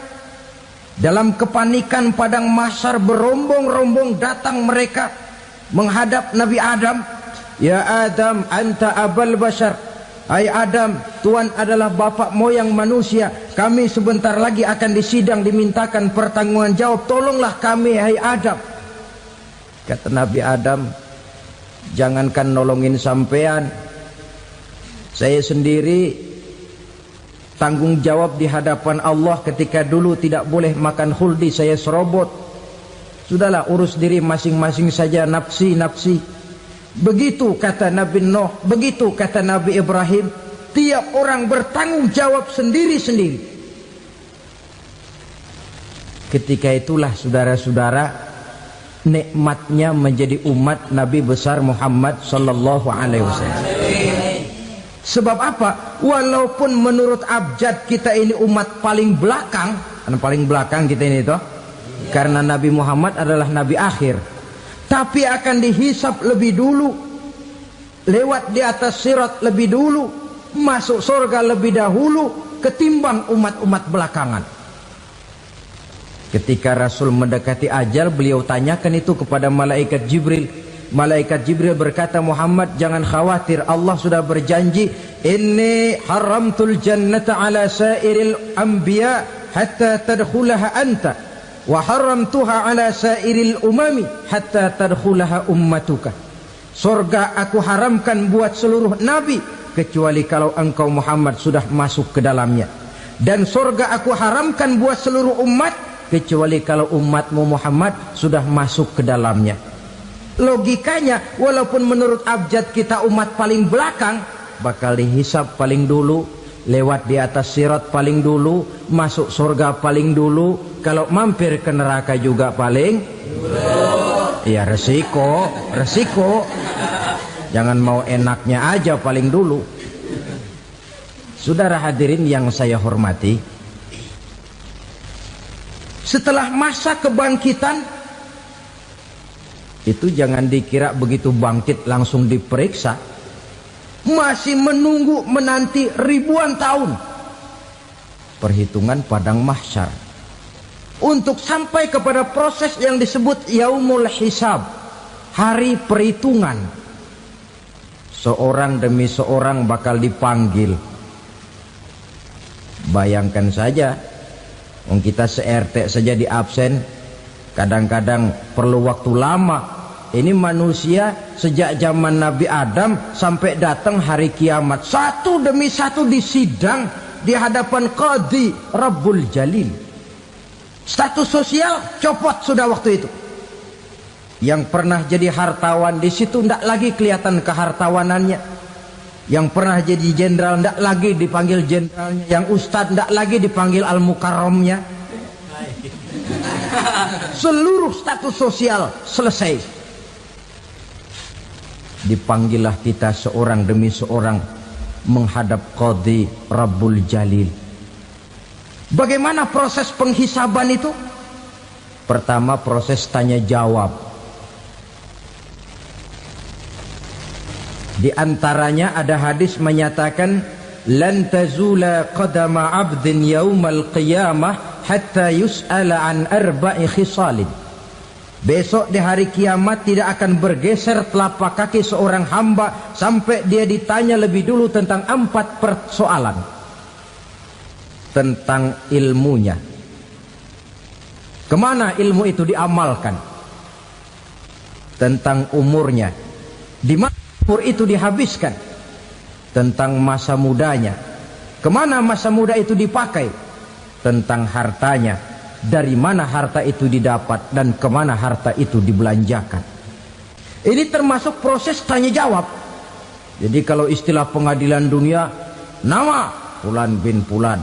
dalam kepanikan padang mahsyar berombong-rombong datang mereka menghadap Nabi Adam. Ya Adam, anta abal bashar. Hai Adam, Tuhan adalah bapak moyang manusia. Kami sebentar lagi akan disidang, dimintakan pertanggungan jawab. Tolonglah kami, hai Adam. Kata Nabi Adam, jangankan nolongin sampean, saya sendiri tanggung jawab di hadapan Allah ketika dulu tidak boleh makan khuldi, saya serobot. Sudahlah, urus diri masing-masing saja, nafsi. Begitu kata Nabi Nuh, begitu kata Nabi Ibrahim. Tiap orang bertanggung jawab sendiri-sendiri. Ketika itulah saudara-saudara, nikmatnya menjadi umat Nabi besar Muhammad sallallahu alaihi wasallam. Sebab apa? Walaupun menurut abjad kita ini umat paling belakang, paling belakang kita ini toh, karena Nabi Muhammad adalah Nabi akhir, tapi akan dihisap lebih dulu, lewat di atas sirat lebih dulu, masuk surga lebih dahulu ketimbang umat-umat belakangan. Ketika Rasul mendekati ajal, beliau tanyakan itu kepada malaikat Jibril. Malaikat Jibril berkata, Muhammad jangan khawatir, Allah sudah berjanji, inni haramtul jannata ala sairil anbiya hatta tadkhulaha anta wa haramtuha ala sairil umami hatta tadkhulaha ummatuka. Surga aku haramkan buat seluruh nabi kecuali kalau engkau Muhammad sudah masuk ke dalamnya, dan surga aku haramkan buat seluruh umat kecuali kalau umatmu Muhammad sudah masuk ke dalamnya. Logikanya, walaupun menurut abjad kita umat paling belakang, bakal dihisap paling dulu, lewat di atas sirat paling dulu, masuk surga paling dulu, kalau mampir ke neraka juga paling dulu. Ya resiko. Jangan mau enaknya aja paling dulu. Saudara hadirin yang saya hormati, setelah masa kebangkitan itu jangan dikira begitu bangkit langsung diperiksa. Masih menunggu menanti ribuan tahun perhitungan padang mahsyar untuk sampai kepada proses yang disebut yaumul hisab, hari perhitungan. Seorang demi seorang bakal dipanggil. Bayangkan saja, kita se-RT saja di absen, kadang-kadang perlu waktu lama. Ini manusia sejak zaman Nabi Adam sampai datang hari kiamat, satu demi satu disidang di hadapan Qadhi Rabbul Jalil. Status sosial copot sudah waktu itu. Yang pernah jadi hartawan di situ tidak lagi kelihatan kehartawanannya. Yang pernah jadi jenderal tidak lagi dipanggil jenderalnya. Yang ustadz tidak lagi dipanggil al-mukarramnya. Seluruh status sosial selesai. Dipanggillah kita seorang demi seorang menghadap Qadhi Rabbul Jalil. Bagaimana proses penghisaban itu? Pertama, proses tanya jawab. Di antaranya ada hadis menyatakan, lan tazula qadama 'abdin yaumal qiyamah hatta yus'ala an arba'i khisalin. Besok di hari kiamat tidak akan bergeser telapak kaki seorang hamba sampai dia ditanya lebih dulu tentang 4 persoalan. Tentang ilmunya, kemana ilmu itu diamalkan. Tentang umurnya, di mana umur itu dihabiskan. Tentang masa mudanya, kemana masa muda itu dipakai. tentang hartanya, dari mana harta itu didapat dan kemana harta itu dibelanjakan. Ini termasuk proses tanya jawab. Jadi kalau istilah pengadilan dunia, nama Fulan bin Fulan.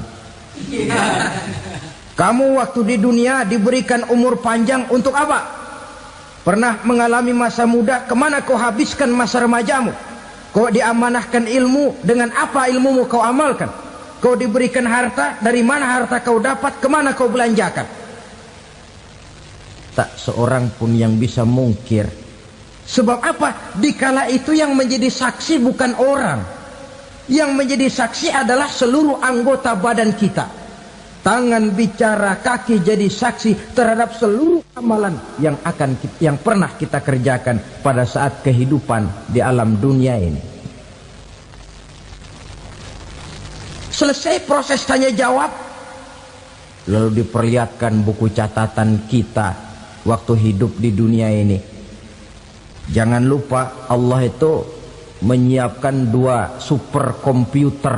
Kamu waktu di dunia diberikan umur panjang untuk apa? Pernah mengalami masa muda, kemana kau habiskan masa remajamu? Kau diamanahkan ilmu, dengan apa ilmumu kau amalkan? Kau diberikan harta, dari mana harta kau dapat, kemana kau belanjakan? Tak seorang pun yang bisa mungkir. Sebab apa? Dikala itu yang menjadi saksi bukan orang. Yang menjadi saksi adalah seluruh anggota badan kita. Tangan bicara, kaki jadi saksi terhadap seluruh amalan yang pernah kita kerjakan pada saat kehidupan di alam dunia ini. Selesai proses tanya jawab, lalu diperlihatkan buku catatan kita waktu hidup di dunia ini. Jangan lupa Allah itu menyiapkan 2 superkomputer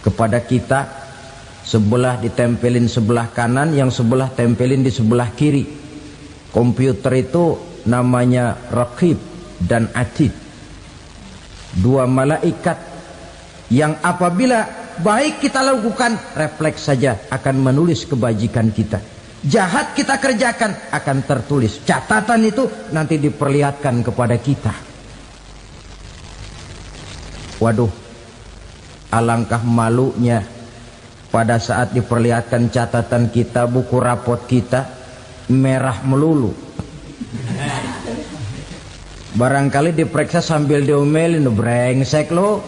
kepada kita. Sebelah ditempelin sebelah kanan, yang sebelah tempelin di sebelah kiri. Komputer itu namanya Raqib dan Atid. 2 malaikat yang apabila baik kita lakukan, refleks saja akan menulis kebajikan kita. Jahat kita kerjakan akan tertulis. Catatan itu nanti diperlihatkan kepada kita. Waduh, alangkah malunya pada saat diperlihatkan catatan kita, buku rapot kita merah melulu. Barangkali diperiksa sambil diomelin, brengsek lo.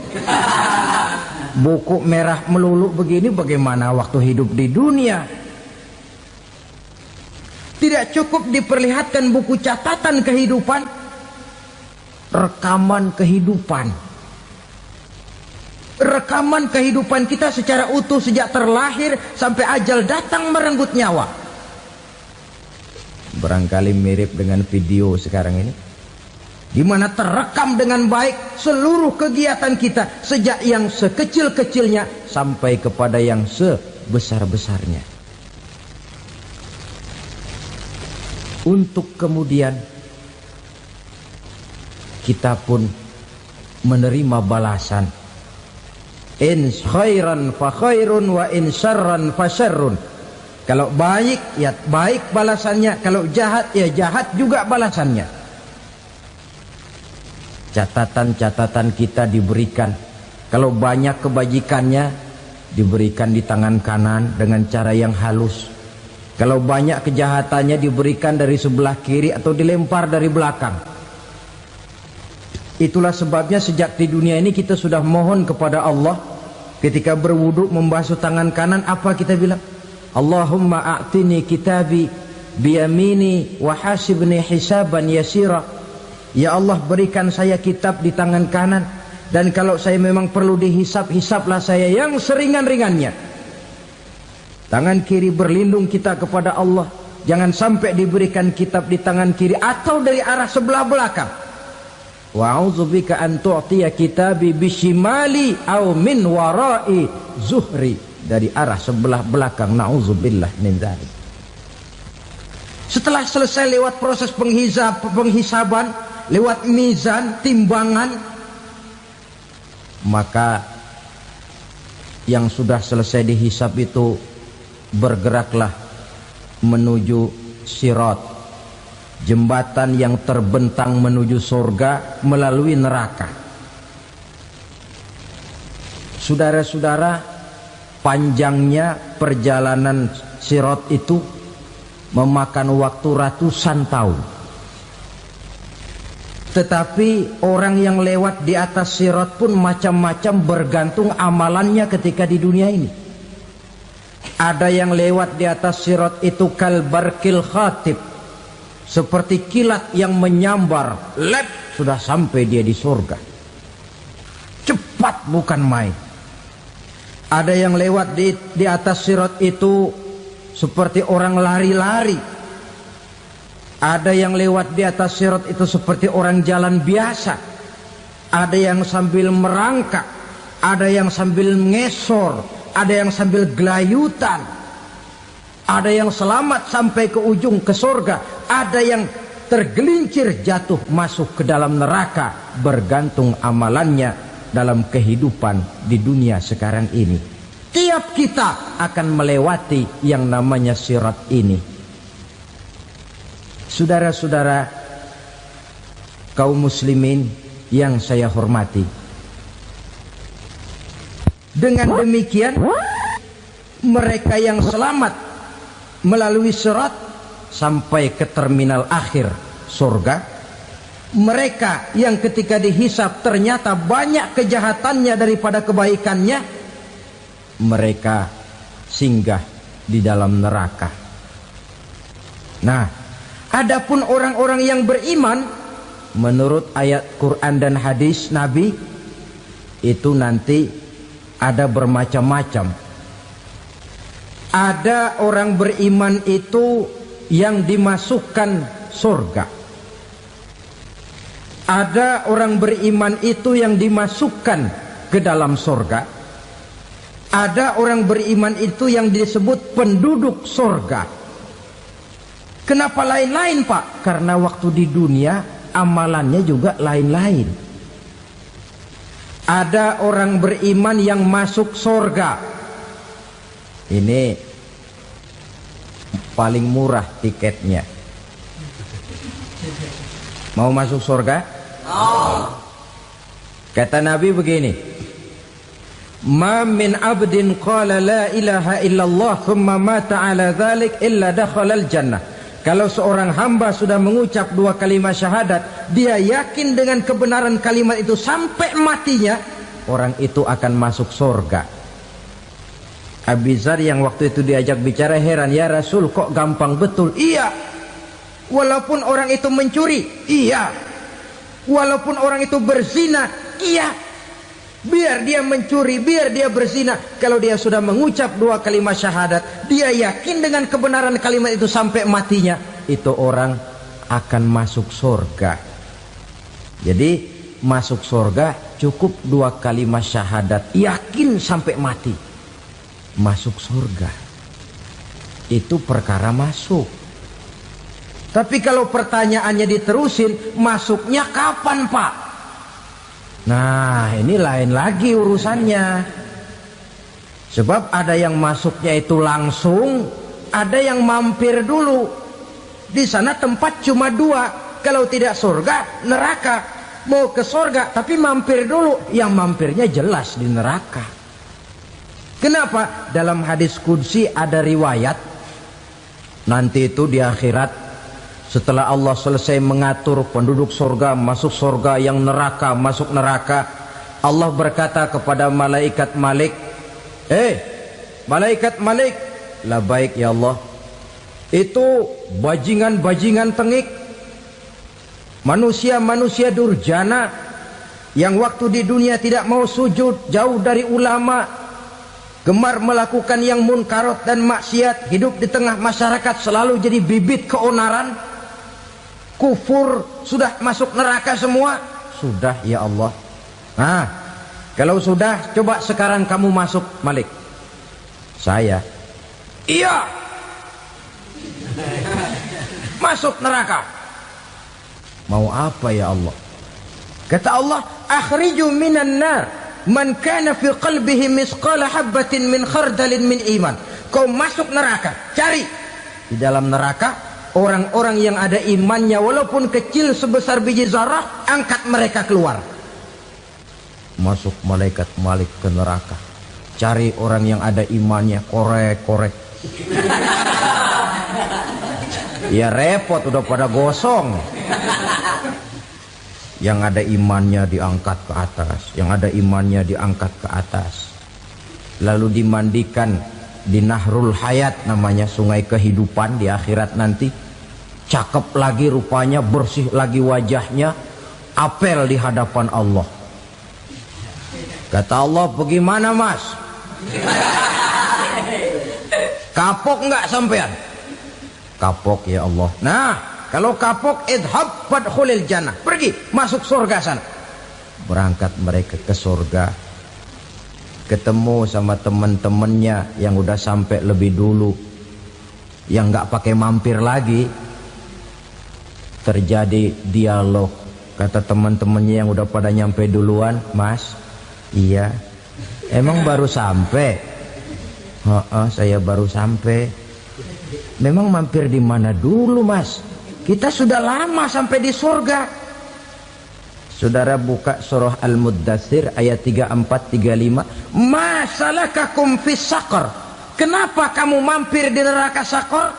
Buku merah melulu begini, bagaimana waktu hidup di dunia? Tidak cukup diperlihatkan buku catatan kehidupan, rekaman kehidupan. Rekaman kehidupan kita secara utuh sejak terlahir sampai ajal datang merenggut nyawa. Barangkali mirip dengan video sekarang ini, di mana terekam dengan baik seluruh kegiatan kita sejak yang sekecil-kecilnya sampai kepada yang sebesar-besarnya. Untuk kemudian kita pun menerima balasan. In khairan fa khairun wa in syarran fa syarrun. Kalau baik ya baik balasannya, kalau jahat ya jahat juga balasannya. Catatan-catatan kita diberikan. Kalau banyak kebajikannya diberikan di tangan kanan dengan cara yang halus. Kalau banyak kejahatannya diberikan dari sebelah kiri atau dilempar dari belakang. Itulah sebabnya sejak di dunia ini kita sudah mohon kepada Allah. Ketika berwudu membasuh tangan kanan, apa kita bilang? Allahumma a'tini kitabi biyamini wa hasibni hisaban yasira. Ya Allah, berikan saya kitab di tangan kanan, dan kalau saya memang perlu dihisap, hisaplah saya yang seringan-ringannya. Tangan kiri berlindung kita kepada Allah, jangan sampai diberikan kitab di tangan kiri atau dari arah sebelah belakang. Wa a'udzubika an tu'tiya kitabi bishimali aw min wara'i zuhri, dari arah sebelah belakang. Na'udzubillah min dzalik. Setelah selesai lewat proses penghisaban, lewat mizan, timbangan, maka yang sudah selesai dihisab itu bergeraklah menuju sirat, jembatan yang terbentang menuju surga melalui neraka. Saudara-saudara, panjangnya perjalanan sirat itu memakan waktu ratusan tahun. Tetapi orang yang lewat di atas sirat pun macam-macam, bergantung amalannya ketika di dunia ini. Ada yang lewat di atas sirat itu kal barkil khatib, seperti kilat yang menyambar, lep, sudah sampai dia di surga. Cepat bukan main. Ada yang lewat di atas sirat itu seperti orang lari-lari. Ada yang lewat di atas sirat itu seperti orang jalan biasa. Ada yang sambil merangkak, ada yang sambil ngesor, ada yang sambil gelayutan, ada yang selamat sampai ke ujung ke surga, ada yang tergelincir jatuh masuk ke dalam neraka, bergantung amalannya dalam kehidupan di dunia sekarang ini. Tiap kita akan melewati yang namanya sirat ini. Saudara-saudara kaum muslimin yang saya hormati, dengan demikian mereka yang selamat melalui sirat sampai ke terminal akhir surga, mereka yang ketika dihisab ternyata banyak kejahatannya daripada kebaikannya, mereka singgah di dalam neraka. Nah, adapun orang-orang yang beriman menurut ayat Quran dan hadis Nabi itu nanti ada bermacam-macam. Ada orang beriman itu yang dimasukkan surga. Ada orang beriman itu yang dimasukkan ke dalam surga. Ada orang beriman itu yang disebut penduduk surga. Kenapa lain-lain, Pak? Karena waktu di dunia amalannya juga lain-lain. Ada orang beriman yang masuk surga. Ini paling murah tiketnya. Mau masuk surga? Kata Nabi begini, ma min abdin qala la ilaha illallah thumma mata ala dhalik illa dakhalal jannah. Kalau seorang hamba sudah mengucap dua kalimat syahadat, dia yakin dengan kebenaran kalimat itu sampai matinya, orang itu akan masuk surga. Abi Dzar yang waktu itu diajak bicara heran, ya Rasul kok gampang betul? Iya, walaupun orang itu mencuri, iya, walaupun orang itu berzina, iya. Biar dia mencuri, biar dia berzina, kalau dia sudah mengucap dua kalimat syahadat, dia yakin dengan kebenaran kalimat itu sampai matinya, itu orang akan masuk surga. Jadi masuk surga cukup dua kalimat syahadat, yakin sampai mati, masuk surga. Itu perkara masuk. Tapi kalau pertanyaannya diterusin, masuknya kapan, Pak? Nah, ini lain lagi urusannya. Sebab ada yang masuknya itu langsung, ada yang mampir dulu. Di sana tempat cuma dua, kalau tidak surga, neraka. Mau ke surga tapi mampir dulu, yang mampirnya jelas di neraka. Kenapa? Dalam hadis qudsi ada riwayat, nanti itu di akhirat, setelah Allah selesai mengatur penduduk surga masuk surga, yang neraka masuk neraka, Allah berkata kepada malaikat Malik, malaikat Malik, labaik ya Allah, itu bajingan-bajingan tengik, manusia-manusia durjana yang waktu di dunia tidak mau sujud, jauh dari ulama, gemar melakukan yang munkarat dan maksiat, hidup di tengah masyarakat selalu jadi bibit keonaran, kufur, sudah masuk neraka semua. Sudah ya Allah. Nah, kalau sudah, coba sekarang kamu masuk, Malik. Saya, iya, masuk neraka. Mau apa ya Allah? Kata Allah, akhriju minan nar man kana fi qalbihi misqala habatin min khardalin min iman. Kau masuk neraka, cari di dalam neraka orang-orang yang ada imannya walaupun kecil sebesar biji zarah, angkat mereka keluar. Masuk malaikat Malik ke neraka, cari orang yang ada imannya, korek-korek. Ya repot, udah pada gosong. Yang ada imannya diangkat ke atas, yang ada imannya diangkat ke atas, lalu dimandikan di Nahrul Hayat, namanya sungai kehidupan di akhirat nanti. Cakep lagi rupanya, bersih lagi wajahnya, apel di hadapan Allah. Kata Allah, bagaimana mas? Kapok nggak sampean? Kapok ya Allah. Nah, kalau kapok, idhab fadkhulil jannah, pergi masuk surga sana. Berangkat mereka ke surga. ketemu sama teman-temannya yang udah sampai lebih dulu, yang nggak pakai mampir lagi. Terjadi dialog. Kata teman-temannya yang udah pada nyampe duluan, "Mas, iya, emang baru sampai?" Saya baru sampai." "Memang mampir di mana dulu, Mas? Kita sudah lama sampai di surga." Saudara buka surah Al-Muddatsir ayat 34-35. "Ma salakakum fis saqar?" Kenapa kamu mampir di neraka Saqar?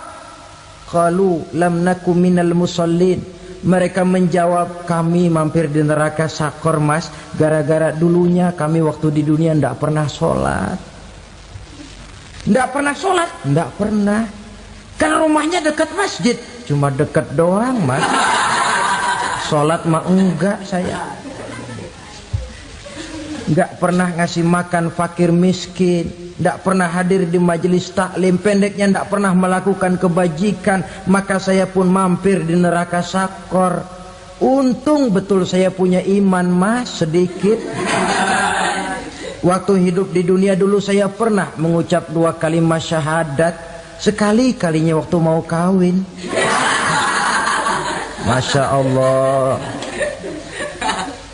Qalu lam naku minal musallin. Mereka menjawab, kami mampir di neraka Saqar, Mas, gara-gara dulunya kami waktu di dunia tidak pernah sholat. Tidak pernah sholat? Tidak pernah. Kan rumahnya dekat masjid. Cuma dekat doang, Mas. Sholat mah enggak saya. Enggak pernah ngasih makan fakir miskin, enggak pernah hadir di majelis taklim, pendeknya enggak pernah melakukan kebajikan. Maka saya pun mampir di neraka Saqar. Untung betul saya punya iman, Mas, sedikit. Waktu hidup di dunia dulu saya pernah mengucap 2 kalimat syahadat. Sekali-kalinya waktu mau kawin. Masya Allah.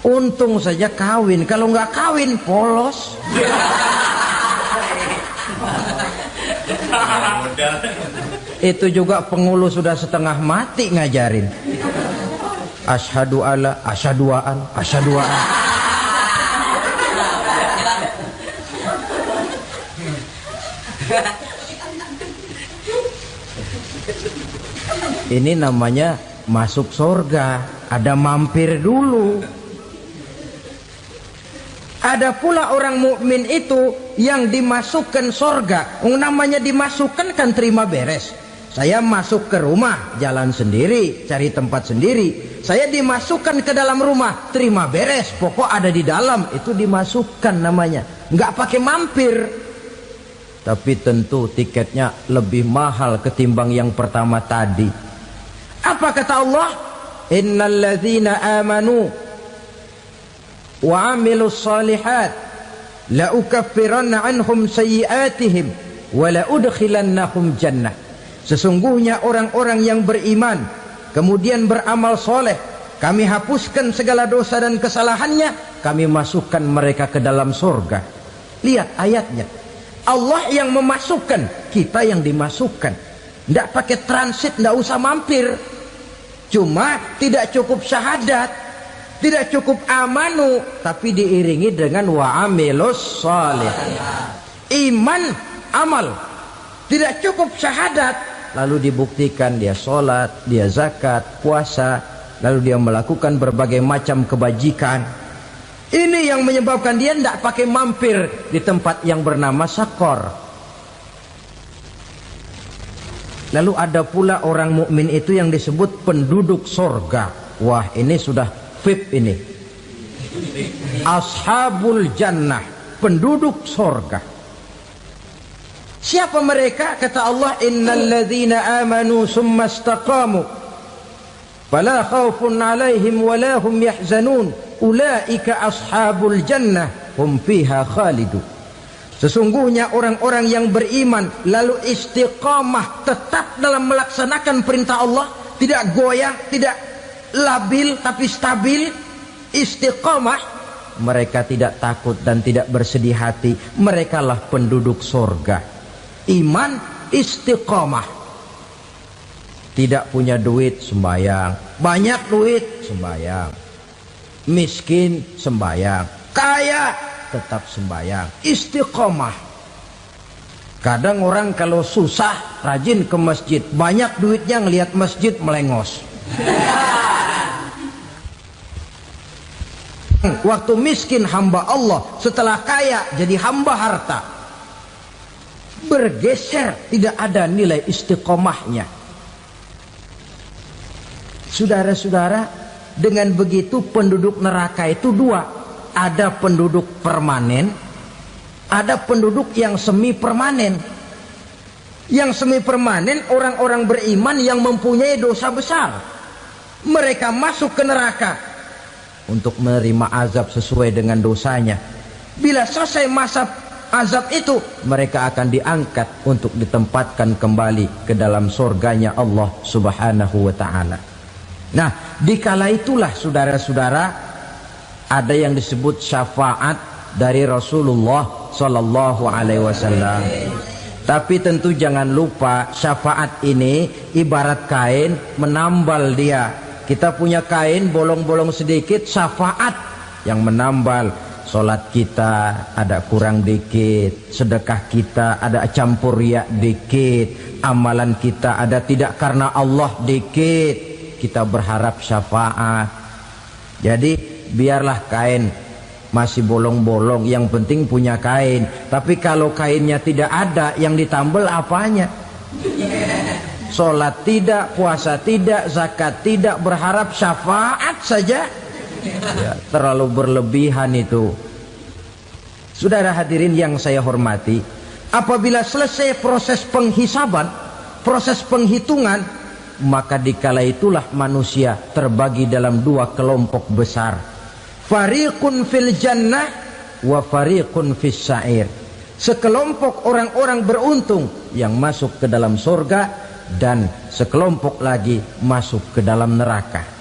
Untung saja kawin. Kalau nggak kawin polos. Itu juga pengulu sudah setengah mati ngajarin. Asyhadu alla, asyaduaan, asyaduaan. Ini namanya masuk surga, ada mampir dulu. Ada pula orang mukmin itu yang dimasukkan surga. Namanya dimasukkan kan terima beres. Saya masuk ke rumah, jalan sendiri, cari tempat sendiri. Saya dimasukkan ke dalam rumah, terima beres, pokok ada di dalam, itu dimasukkan namanya. Nggak pakai mampir. Tapi tentu tiketnya lebih mahal ketimbang yang pertama tadi. Apa kata Allah? Innal ladzina amanu wa 'amilus shalihat la ukaffiranna 'anhum sayyi'atihim wa la udkhilannahum jannah. Sesungguhnya orang-orang yang beriman kemudian beramal soleh, kami hapuskan segala dosa dan kesalahannya, kami masukkan mereka ke dalam surga. Lihat ayatnya. Allah yang memasukkan, kita yang dimasukkan. Tidak pakai transit, tidak usah mampir. Cuma tidak cukup syahadat, tidak cukup amanu, tapi diiringi dengan wa'amilus salih. Iman, amal. Tidak cukup syahadat, lalu dibuktikan dia sholat, dia zakat, puasa, lalu dia melakukan berbagai macam kebajikan. Ini yang menyebabkan dia tidak pakai mampir di tempat yang bernama Saqar. Lalu ada pula orang mukmin itu yang disebut penduduk surga. Wah, ini sudah VIP ini. Ashabul jannah, penduduk surga. Siapa mereka? Kata Allah, innal ladzina amanu summa istaqamu fala khaufun 'alaihim wala hum yahzanun ulaika ashabul jannah hum fiha khalidun. Sesungguhnya orang-orang yang beriman lalu istiqamah, tetap dalam melaksanakan perintah Allah, tidak goyah, tidak labil tapi stabil, istiqamah, mereka tidak takut dan tidak bersedih hati. Merekalah penduduk surga. Iman, istiqamah. Tidak punya duit, sembayang. Banyak duit, sembayang. Miskin, sembayang. Kaya, tetap sembahyang, istiqomah. Kadang orang kalau susah rajin ke masjid, banyak duitnya ngelihat masjid melengos. Waktu miskin hamba Allah, setelah kaya jadi hamba harta. Bergeser, tidak ada nilai istiqomahnya. Saudara-saudara, dengan begitu penduduk neraka itu dua. Ada penduduk permanen, ada penduduk yang semi permanen. Yang semi permanen orang-orang beriman yang mempunyai dosa besar. Mereka masuk ke neraka untuk menerima azab sesuai dengan dosanya. Bila selesai masa azab itu, mereka akan diangkat untuk ditempatkan kembali ke dalam surganya Allah Subhanahu wa ta'ala. Nah, dikala itulah saudara-saudara, ada yang disebut syafaat dari Rasulullah Sallallahu Alaihi Wasallam. Tapi tentu jangan lupa, syafaat ini ibarat kain menambal dia. Kita punya kain bolong-bolong sedikit, syafaat yang menambal. Solat kita ada kurang dikit, sedekah kita ada campur riak dikit, amalan kita ada tidak karena Allah dikit, kita berharap syafaat. Jadi biarlah kain masih bolong-bolong, yang penting punya kain. Tapi kalau kainnya tidak ada, yang ditambal apanya? Solat tidak, puasa tidak, zakat tidak, berharap syafaat saja. Ya, terlalu berlebihan itu. Saudara hadirin yang saya hormati, apabila selesai proses penghisaban, proses penghitungan, maka dikala itulah manusia terbagi dalam dua kelompok besar. Fariqun fil jannah wa fariqun fis sa'ir. Sekelompok orang-orang beruntung yang masuk ke dalam surga, dan sekelompok lagi masuk ke dalam neraka.